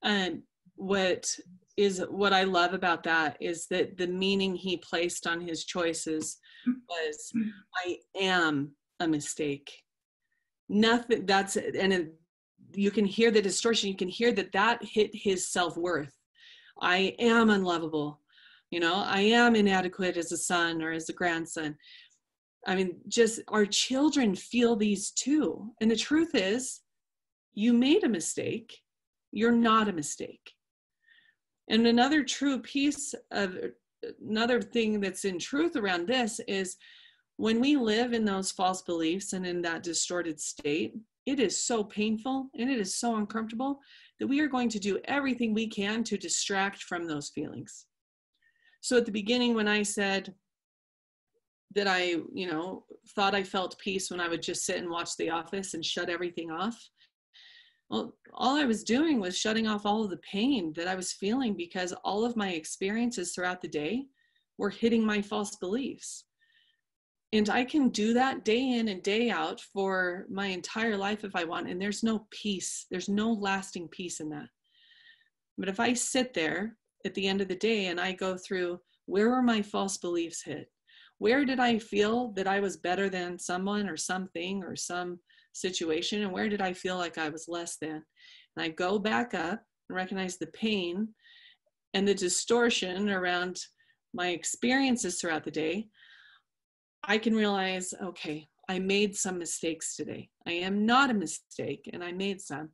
And what I love about that is that the meaning he placed on his choices was, I am a mistake. Nothing, that's it. And you can hear the distortion. You can hear that hit his self-worth. I am unlovable. I am inadequate as a son or as a grandson. I mean, just our children feel these too. And the truth is, you made a mistake. You're not a mistake. And another thing that's in truth around this is, when we live in those false beliefs and in that distorted state, it is so painful and it is so uncomfortable that we are going to do everything we can to distract from those feelings. So at the beginning, when I said that I, thought I felt peace when I would just sit and watch The Office and shut everything off, well, all I was doing was shutting off all of the pain that I was feeling, because all of my experiences throughout the day were hitting my false beliefs. And I can do that day in and day out for my entire life if I want. And there's no peace. There's no lasting peace in that. But if I sit there at the end of the day and I go through, where were my false beliefs hit? Where did I feel that I was better than someone or something or some situation? And where did I feel like I was less than? And I go back up and recognize the pain and the distortion around my experiences throughout the day. I can realize, okay, I made some mistakes today. I am not a mistake, and I made some.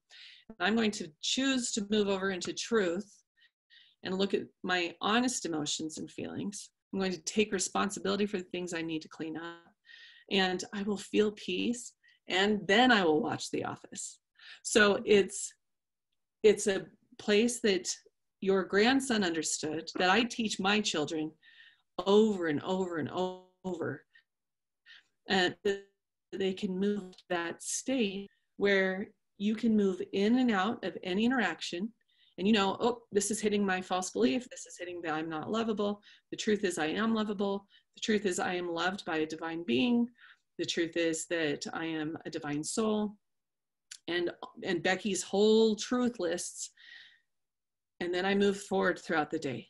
I'm going to choose to move over into truth and look at my honest emotions and feelings. I'm going to take responsibility for the things I need to clean up, and I will feel peace, and then I will watch The Office. So it's a place that your grandson understood, that I teach my children over and over and over. And they can move to that state where you can move in and out of any interaction, and oh, this is hitting my false belief. This is hitting that I'm not lovable. The truth is I am lovable. The truth is I am loved by a divine being. The truth is that I am a divine soul. And Becky's whole truth lists. And then I move forward throughout the day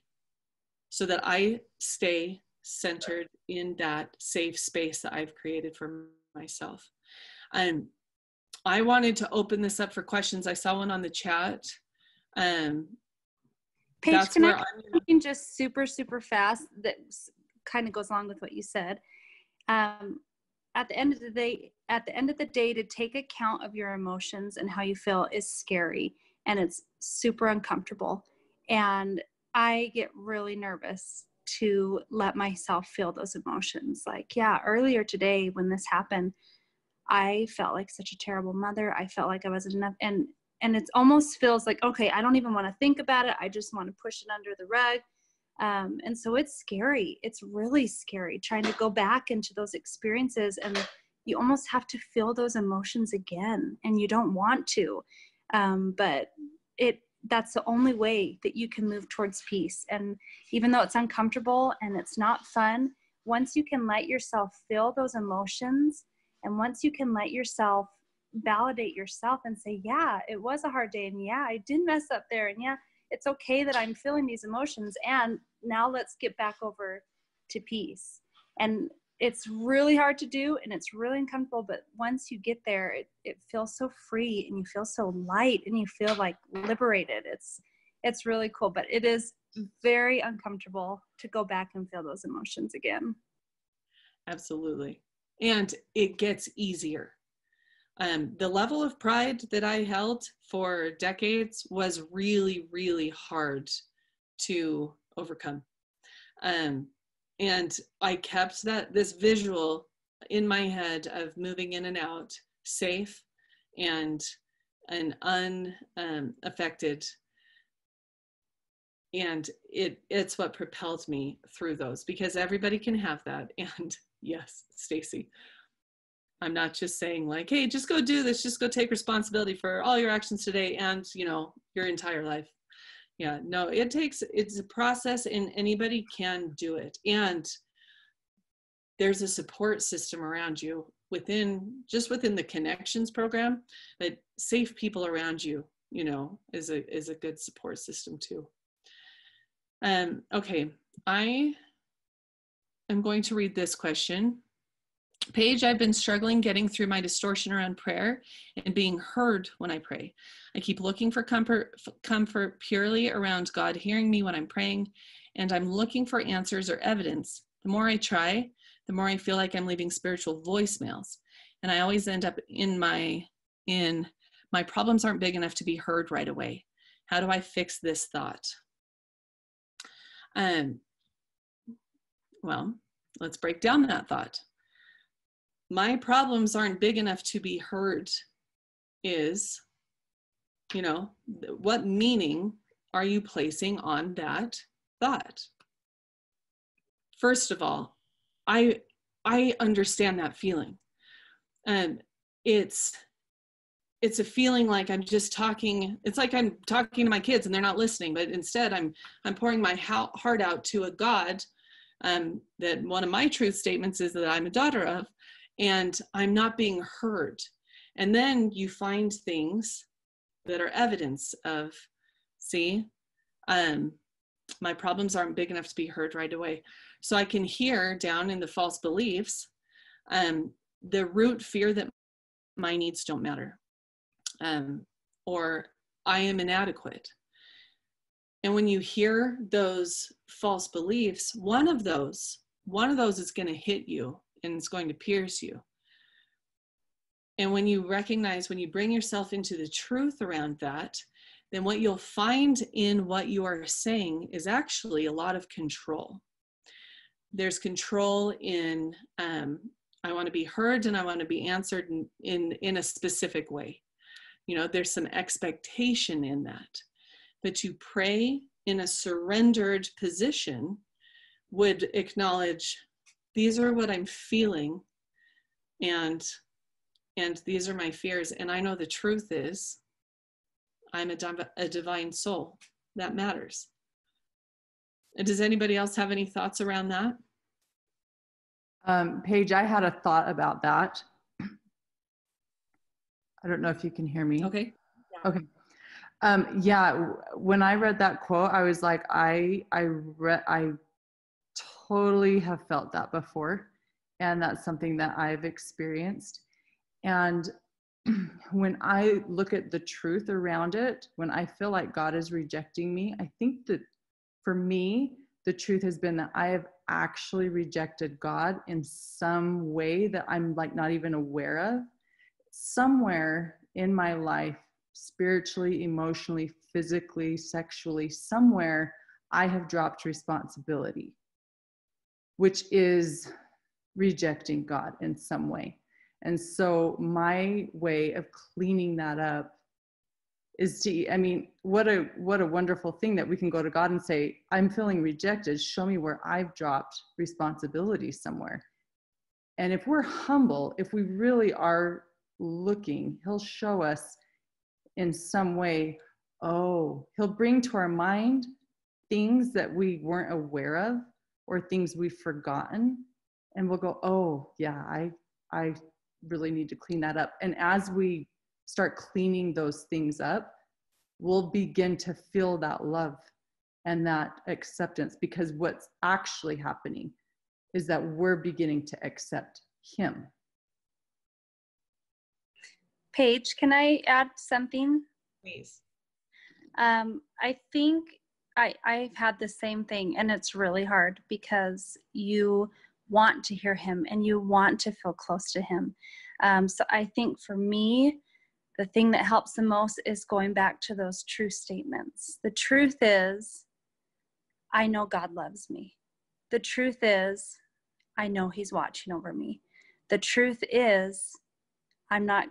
so that I stay centered in that safe space that I've created for myself. I wanted to open this up for questions. I saw one on the chat. Paige, That's can where I something just super, super fast that kind of goes along with what you said? At the end of the day, to take account of your emotions and how you feel is scary, and it's super uncomfortable. And I get really nervous to let myself feel those emotions. Like, earlier today when this happened, I felt like such a terrible mother. I felt like I wasn't enough. And it almost feels like, okay, I don't even want to think about it. I just want to push it under the rug. And so it's scary. It's really scary trying to go back into those experiences, and you almost have to feel those emotions again, and you don't want to. But that's the only way that you can move towards peace. And even though it's uncomfortable and it's not fun, once you can let yourself feel those emotions, and once you can let yourself validate yourself and say, yeah, it was a hard day, and yeah, I did mess up there, and yeah, it's okay that I'm feeling these emotions, and now let's get back over to peace. And it's really hard to do, and it's really uncomfortable, but once you get there, it feels so free, and you feel so light, and you feel like liberated. It's really cool, but it is very uncomfortable to go back and feel those emotions again. Absolutely. And it gets easier. The level of pride that I held for decades was really, really hard to overcome. And I kept this visual in my head of moving in and out, safe and unaffected. And it's what propelled me through those, because everybody can have that. And yes, Stacy, I'm not just saying like, hey, just go do this, just go take responsibility for all your actions today and, your entire life. Yeah, no, it's a process, and anybody can do it. And there's a support system around you within the connections program, that safe people around you, is a good support system too. Okay, I am going to read this question. Paige, I've been struggling getting through my distortion around prayer and being heard when I pray. I keep looking for comfort purely around God hearing me when I'm praying, and I'm looking for answers or evidence. The more I try, the more I feel like I'm leaving spiritual voicemails, and I always end up in my problems aren't big enough to be heard right away. How do I fix this thought? Well, let's break down that thought. My problems aren't big enough to be heard is, what meaning are you placing on that thought? First of all, I understand that feeling. And it's a feeling like I'm just talking, it's like I'm talking to my kids and they're not listening, but instead I'm pouring my heart out to a God, that one of my truth statements is that I'm a daughter of, and I'm not being heard. And then you find things that are evidence of, see, my problems aren't big enough to be heard right away. So I can hear down in the false beliefs, the root fear that my needs don't matter, or I am inadequate. And when you hear those false beliefs, one of those is going to hit you, and it's going to pierce you. And when you bring yourself into the truth around that, then what you'll find in what you are saying is actually a lot of control. There's control in, I want to be heard and I want to be answered in a specific way. There's some expectation in that. But to pray in a surrendered position would acknowledge, these are what I'm feeling, and these are my fears, and I know the truth is I'm a divine soul. That matters. And does anybody else have any thoughts around that? Paige, I had a thought about that. I don't know if you can hear me. Okay. Yeah. Okay. Yeah, when I read that quote, I was like, I totally have felt that before. And that's something that I've experienced. And when I look at the truth around it, when I feel like God is rejecting me, I think that for me, the truth has been that I have actually rejected God in some way that I'm like not even aware of. Somewhere in my life, spiritually, emotionally, physically, sexually, somewhere I have dropped responsibility, which is rejecting God in some way. And so my way of cleaning that up is to, I mean, what a wonderful thing that we can go to God and say, I'm feeling rejected. Show me where I've dropped responsibility somewhere. And if we're humble, if we really are looking, he'll show us in some way. Oh, he'll bring to our mind things that we weren't aware of or things we've forgotten. And we'll go, oh yeah, I really need to clean that up. And as we start cleaning those things up, we'll begin to feel that love and that acceptance, because what's actually happening is that we're beginning to accept him. Paige, can I add something? Please. I think I've had the same thing, and it's really hard because you want to hear him and you want to feel close to him. So I think for me, the thing that helps the most is going back to those true statements. The truth is, I know God loves me. The truth is, I know he's watching over me. The truth is, I'm not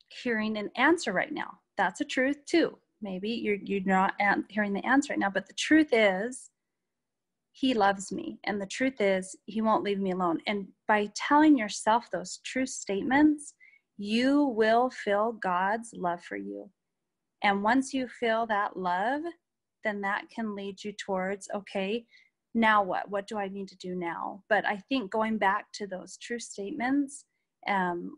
hearing an answer right now. That's a truth too. Maybe you're not hearing the answer right now, but the truth is, he loves me. And the truth is, he won't leave me alone. And by telling yourself those true statements, you will feel God's love for you. And once you feel that love, then that can lead you towards, okay, now what? What do I need to do now? But I think going back to those true statements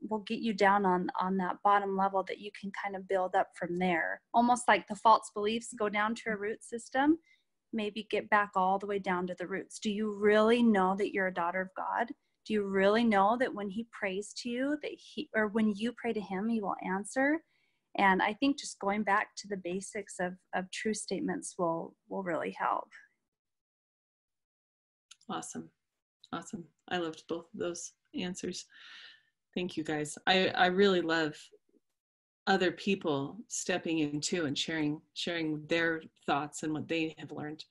will get you down on that bottom level that you can kind of build up from there. Almost like the false beliefs go down to a root system, maybe get back all the way down to the roots. Do you really know that you're a daughter of God? Do you really know that when he prays to you, that or when you pray to him, he will answer? And I think just going back to the basics of true statements will really help. Awesome. Awesome. I loved both of those answers. Thank you guys. I really love other people stepping in too and sharing their thoughts and what they have learned.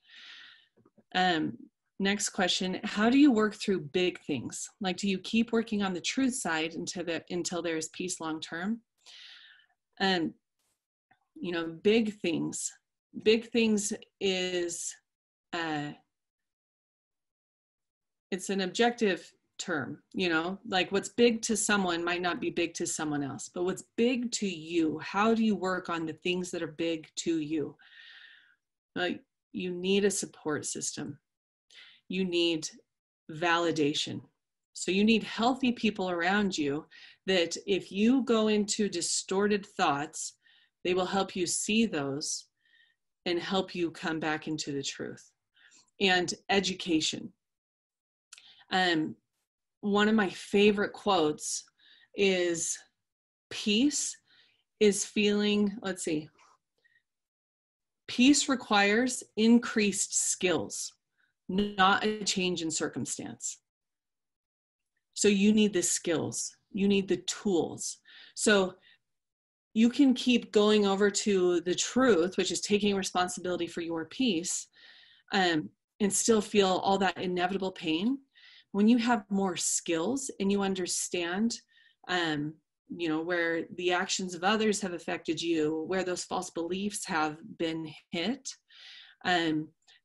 Next question, how do you work through big things? Like, do you keep working on the truth side until there is peace long term? And, you know, big things is, it's an objective term, you know, like what's big to someone might not be big to someone else, but what's big to you, how do you work on the things that are big to you? You need a support system. You need validation. So you need healthy people around you that if you go into distorted thoughts, they will help you see those and help you come back into the truth. And education. One of my favorite quotes is, peace is feeling, peace requires increased skills, not a change in circumstance. So you need the skills, you need the tools. So you can keep going over to the truth, which is taking responsibility for your peace, and still feel all that inevitable pain. When you have more skills and you understand, you know, where the actions of others have affected you, where those false beliefs have been hit,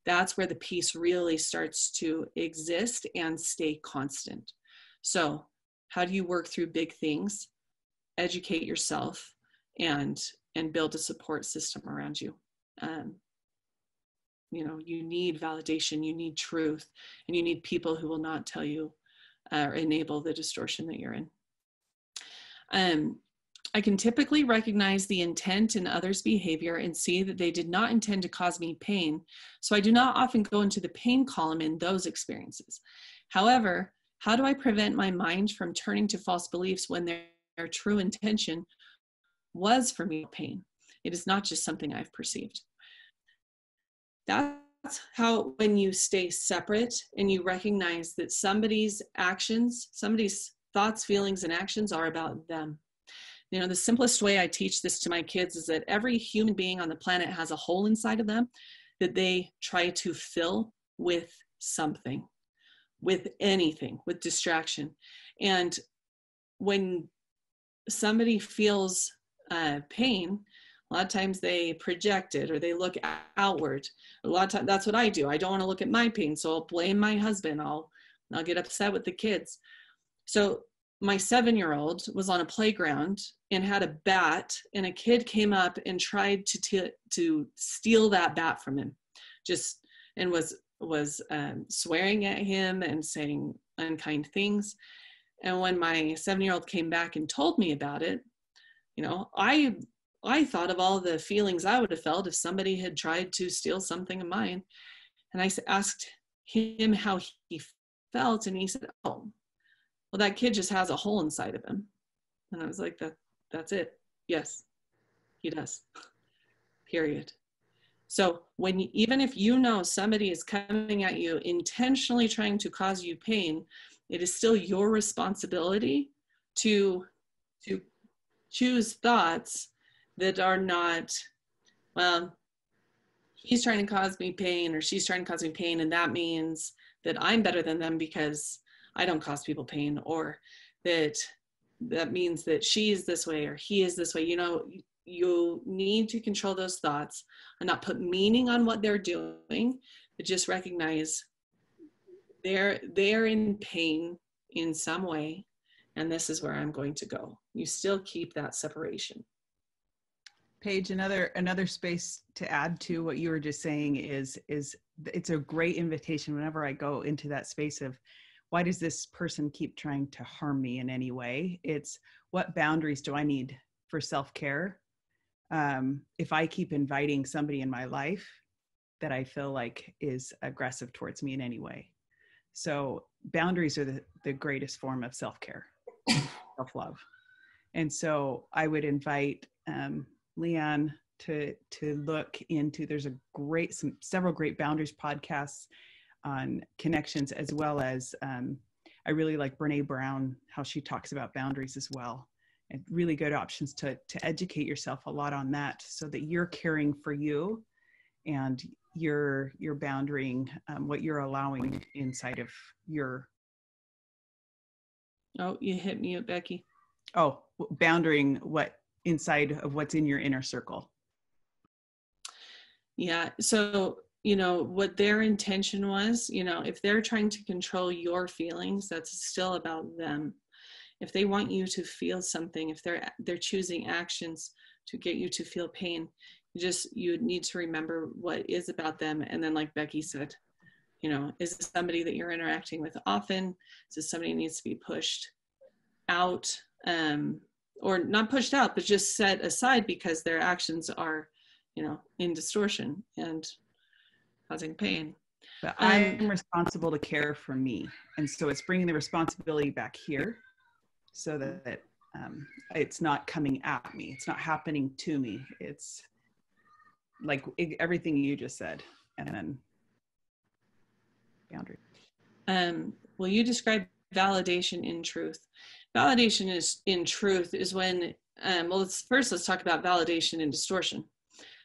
that's where the peace really starts to exist and stay constant. So how do you work through big things? Educate yourself and build a support system around you. You know, you need validation, you need truth, and you need people who will not tell you or enable the distortion that you're in. I can typically recognize the intent in others' behavior and see that they did not intend to cause me pain, so I do not often go into the pain column in those experiences. However, how do I prevent my mind from turning to false beliefs when their true intention was for me pain? It is not just something I've perceived. That's how, when you stay separate and you recognize that somebody's actions, somebody's thoughts, feelings, and actions are about them. You know, the simplest way I teach this to my kids is that every human being on the planet has a hole inside of them that they try to fill with something, with anything, with distraction. And when somebody feels pain, A lot of times they project it, or they look outward. A lot of times, that's what I do. I don't want to look at my pain, so I'll blame my husband. I'll get upset with the kids. So my 7-year-old was on a playground and had a bat, and a kid came up and tried to steal that bat from him, and was swearing at him and saying unkind things. And when my 7-year-old came back and told me about it, I thought of all the feelings I would have felt if somebody had tried to steal something of mine. And I asked him how he felt, and he said, "Oh, well, that kid just has a hole inside of him." And I was like, that's it. Yes, he does. Period. So even if you know somebody is coming at you intentionally trying to cause you pain, it is still your responsibility to choose thoughts that are not, well, he's trying to cause me pain, or she's trying to cause me pain, and that means that I'm better than them because I don't cause people pain, or that means that she is this way or he is this way. You need to control those thoughts and not put meaning on what they're doing, but just recognize they're in pain in some way, and this is where I'm going to go. You still keep that separation. Paige, another space to add to what you were just saying is it's a great invitation whenever I go into that space of, why does this person keep trying to harm me in any way? It's, what boundaries do I need for self-care? If I keep inviting somebody in my life that I feel like is aggressive towards me in any way. So boundaries are the greatest form of self-care, self-love. And so I would invite Leanne to look into, there's several great boundaries podcasts on connections, as well as I really like Brene Brown, how she talks about boundaries as well, and really good options to educate yourself a lot on that, so that you're caring for you and you're boundarying what you're allowing inside of your. Oh, you hit mute, Becky. Oh, boundarying what inside of what's in your inner circle. Yeah. So, what their intention was, if they're trying to control your feelings, that's still about them. If they want you to feel something, if they're choosing actions to get you to feel pain, you need to remember what is about them. And then, like Becky said, is this somebody that you're interacting with often? Is this somebody who needs to be pushed out, or not pushed out, but just set aside because their actions are, in distortion and causing pain? But I'm responsible to care for me. And so it's bringing the responsibility back here, so that it's not coming at me. It's not happening to me. It's like everything you just said. And then boundary. Well, you described validation in truth. Validation in truth is when, let's talk about validation and distortion.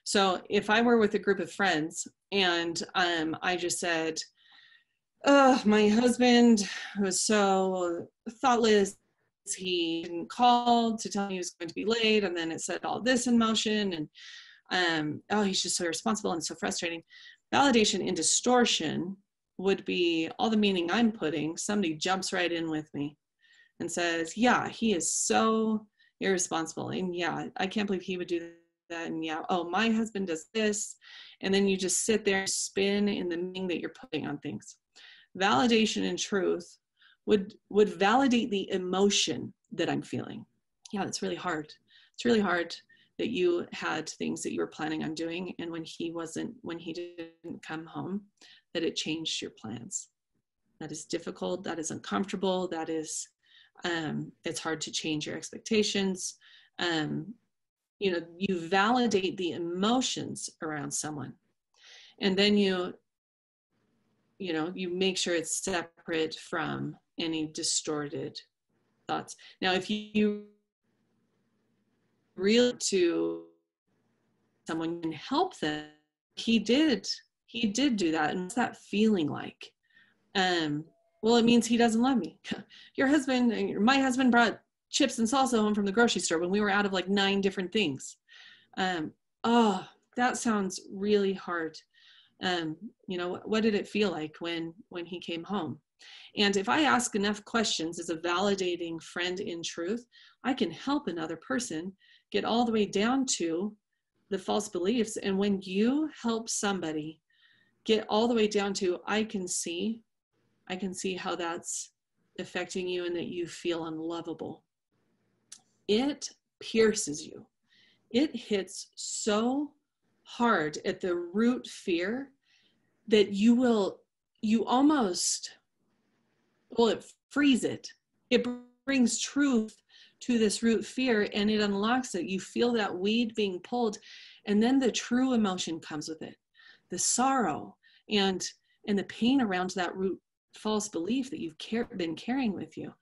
So if I were with a group of friends and I just said, "Oh, my husband was so thoughtless. He didn't call to tell me he was going to be late, and then it set all this in motion, and he's just so irresponsible and so frustrating." Validation in distortion would be all the meaning I'm putting. Somebody jumps right in with me and says, "Yeah, he is so irresponsible, and yeah, I can't believe he would do that, and yeah, oh, my husband does this," and then you just sit there and spin in the meaning that you're putting on things. Validation in truth would validate the emotion that I'm feeling. Yeah, that's really hard. It's really hard that you had things that you were planning on doing, and when he didn't come home, that it changed your plans. That is difficult. That is uncomfortable. That is, it's hard to change your expectations. You validate the emotions around someone, and then you make sure it's separate from any distorted thoughts. Now, if you really to someone and help them, he did do that. And what's that feeling like? Well, it means he doesn't love me. My husband brought chips and salsa home from the grocery store when we were out of like 9 different things. Oh, that sounds really hard. What did it feel like when he came home? And if I ask enough questions as a validating friend in truth, I can help another person get all the way down to the false beliefs. And when you help somebody get all the way down to, I can see how that's affecting you and that you feel unlovable. It pierces you. It hits so hard at the root fear that you almost, it frees it. It brings truth to this root fear and it unlocks it. You feel that weed being pulled, and then the true emotion comes with it. The sorrow and the pain around that root false belief that you've been carrying with you.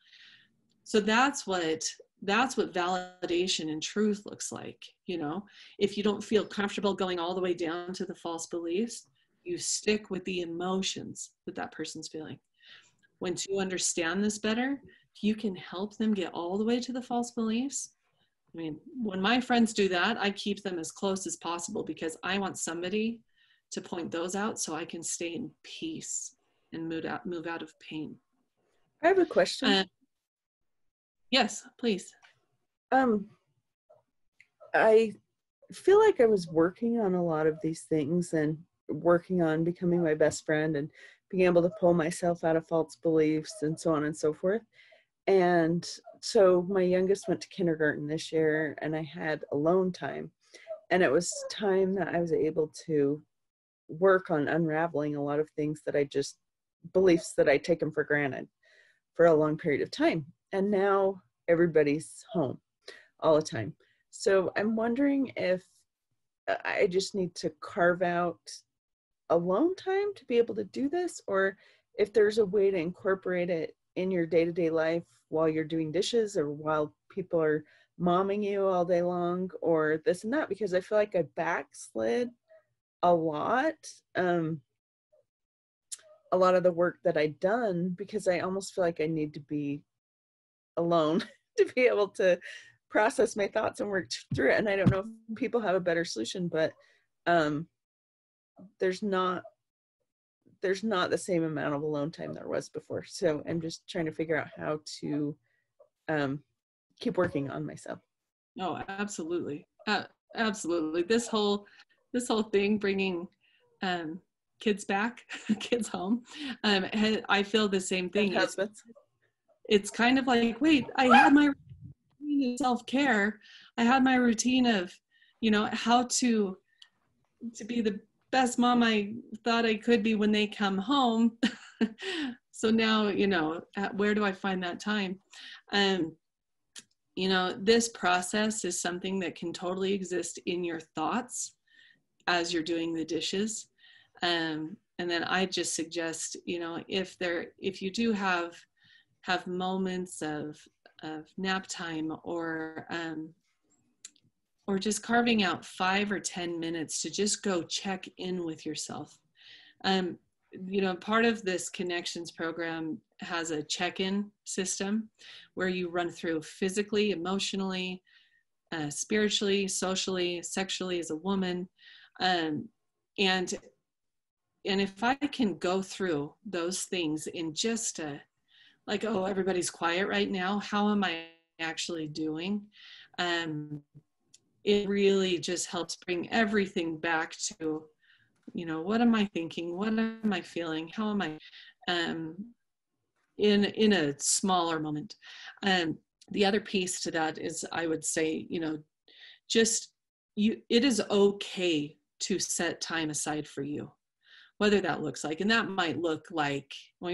So that's what validation and truth looks like. If you don't feel comfortable going all the way down to the false beliefs, you stick with the emotions that person's feeling. Once you understand this better, you can help them get all the way to the false beliefs. I mean, when my friends do that, I keep them as close as possible because I want somebody to point those out so I can stay in peace and move out of pain. I have a question. Yes, please. I feel like I was working on a lot of these things and working on becoming my best friend and being able to pull myself out of false beliefs and so on and so forth. And so my youngest went to kindergarten this year and I had alone time. And it was time that I was able to work on unraveling a lot of things that beliefs that I'd taken for granted for a long period of time. And now everybody's home all the time. So I'm wondering if I just need to carve out alone time to be able to do this, or if there's a way to incorporate it in your day-to-day life while you're doing dishes or while people are momming you all day long or this and that, because I feel like I backslid a lot of the work that I'd done because I almost feel like I need to be alone to be able to process my thoughts and work through it. And I don't know if people have a better solution, but there's not the same amount of alone time there was before. So I'm just trying to figure out how to keep working on myself. Oh, absolutely. Absolutely. This whole thing, bringing kids back, kids home, I feel the same thing. It's kind of like, wait, I had my routine of self-care. I had my routine of, how to be the best mom I thought I could be when they come home. So now, where do I find that time? This process is something that can totally exist in your thoughts as you're doing the dishes. And then I just suggest, if you do have moments of nap time or just carving out 5 or 10 minutes to just go check in with yourself. Part of this connections program has a check-in system where you run through physically, emotionally, spiritually, socially, sexually as a woman. And if I can go through those things in just everybody's quiet right now, how am I actually doing? It really just helps bring everything back to, what am I thinking? What am I feeling? How am I in a smaller moment? The other piece to that is, I would say, it is okay to set time aside for you, whether that looks like, and that might look like,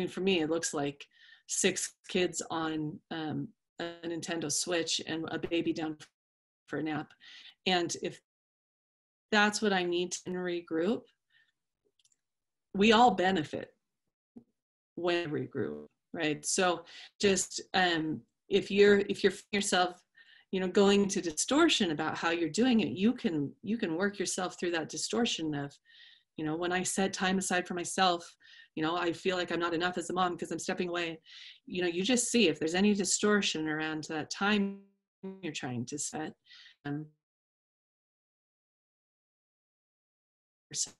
for me, it looks like 6 kids on a Nintendo Switch and a baby down for a nap. And if that's what I need to regroup, we all benefit when we regroup, right? So just if you're yourself, going into distortion about how you're doing it, you can work yourself through that distortion of, when I set time aside for myself, I feel like I'm not enough as a mom because I'm stepping away. You just see if there's any distortion around that time you're trying to set. yourself,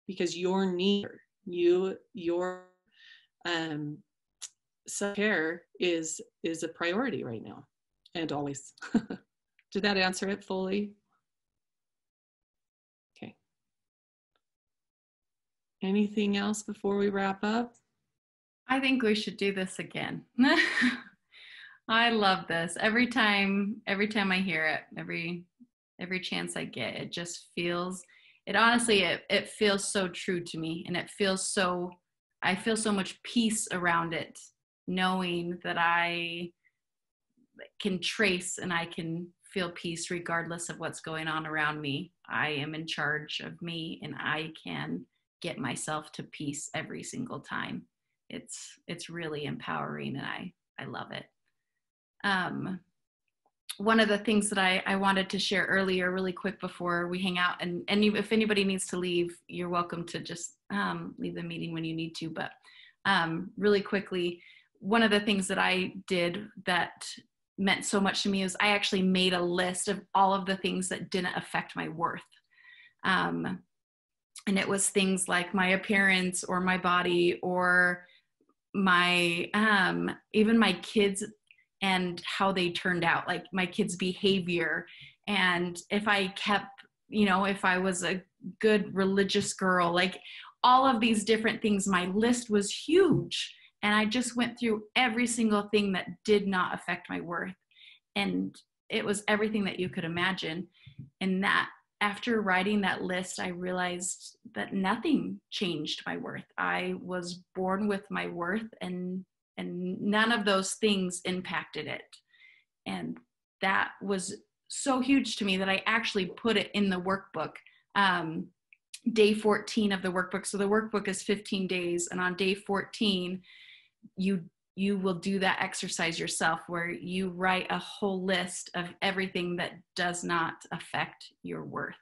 because your need, your self-care is a priority right now and always. Did that answer it fully? Okay. Anything else before we wrap up? I think we should do this again. I love this. Every time I hear it, every chance I get, it just feels, it honestly, it feels so true to me. And it feels so, I feel so much peace around it, knowing that I can trace and I can feel peace regardless of what's going on around me. I am in charge of me and I can get myself to peace every single time. It's really empowering and I love it. One of the things that I wanted to share earlier really quick before we hang out, and if anybody needs to leave, you're welcome to just leave the meeting when you need to, but really quickly, one of the things that I did that meant so much to me is I actually made a list of all of the things that didn't affect my worth. And it was things like my appearance or my body or my, even my kids and how they turned out, like my kids' behavior. And if I kept, if I was a good religious girl, like all of these different things, my list was huge. And I just went through every single thing that did not affect my worth. And it was everything that you could imagine. And that after writing that list, I realized that nothing changed my worth. I was born with my worth and none of those things impacted it. And that was so huge to me that I actually put it in the workbook. Day 14 of the workbook. So the workbook is 15 days. And on day 14, you will do that exercise yourself where you write a whole list of everything that does not affect your worth.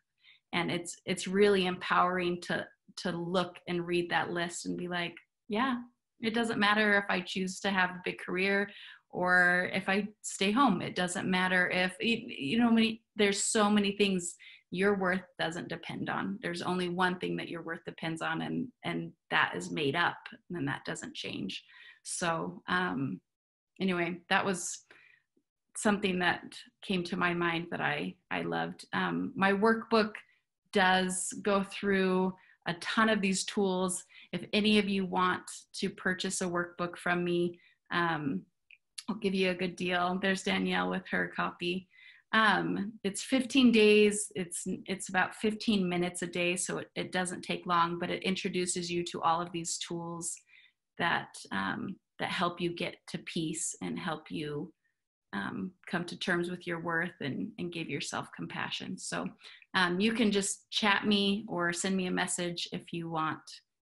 And it's really empowering to look and read that list and be like, yeah, it doesn't matter if I choose to have a big career or if I stay home. It doesn't matter if, there's so many things your worth doesn't depend on. There's only one thing that your worth depends on, and that is made up, and that doesn't change. So anyway, that was something that came to my mind that I loved. My workbook does go through a ton of these tools. If any of you want to purchase a workbook from me, I'll give you a good deal. There's Danielle with her copy. It's 15 days. It's about 15 minutes a day, so it doesn't take long, but it introduces you to all of these tools that help you get to peace and help you come to terms with your worth and give yourself compassion. So you can just chat me or send me a message if you want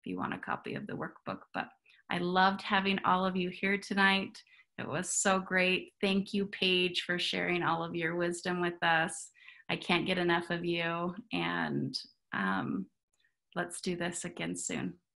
a copy of the workbook. But I loved having all of you here tonight. It was so great. Thank you, Paige, for sharing all of your wisdom with us. I can't get enough of you, and let's do this again soon.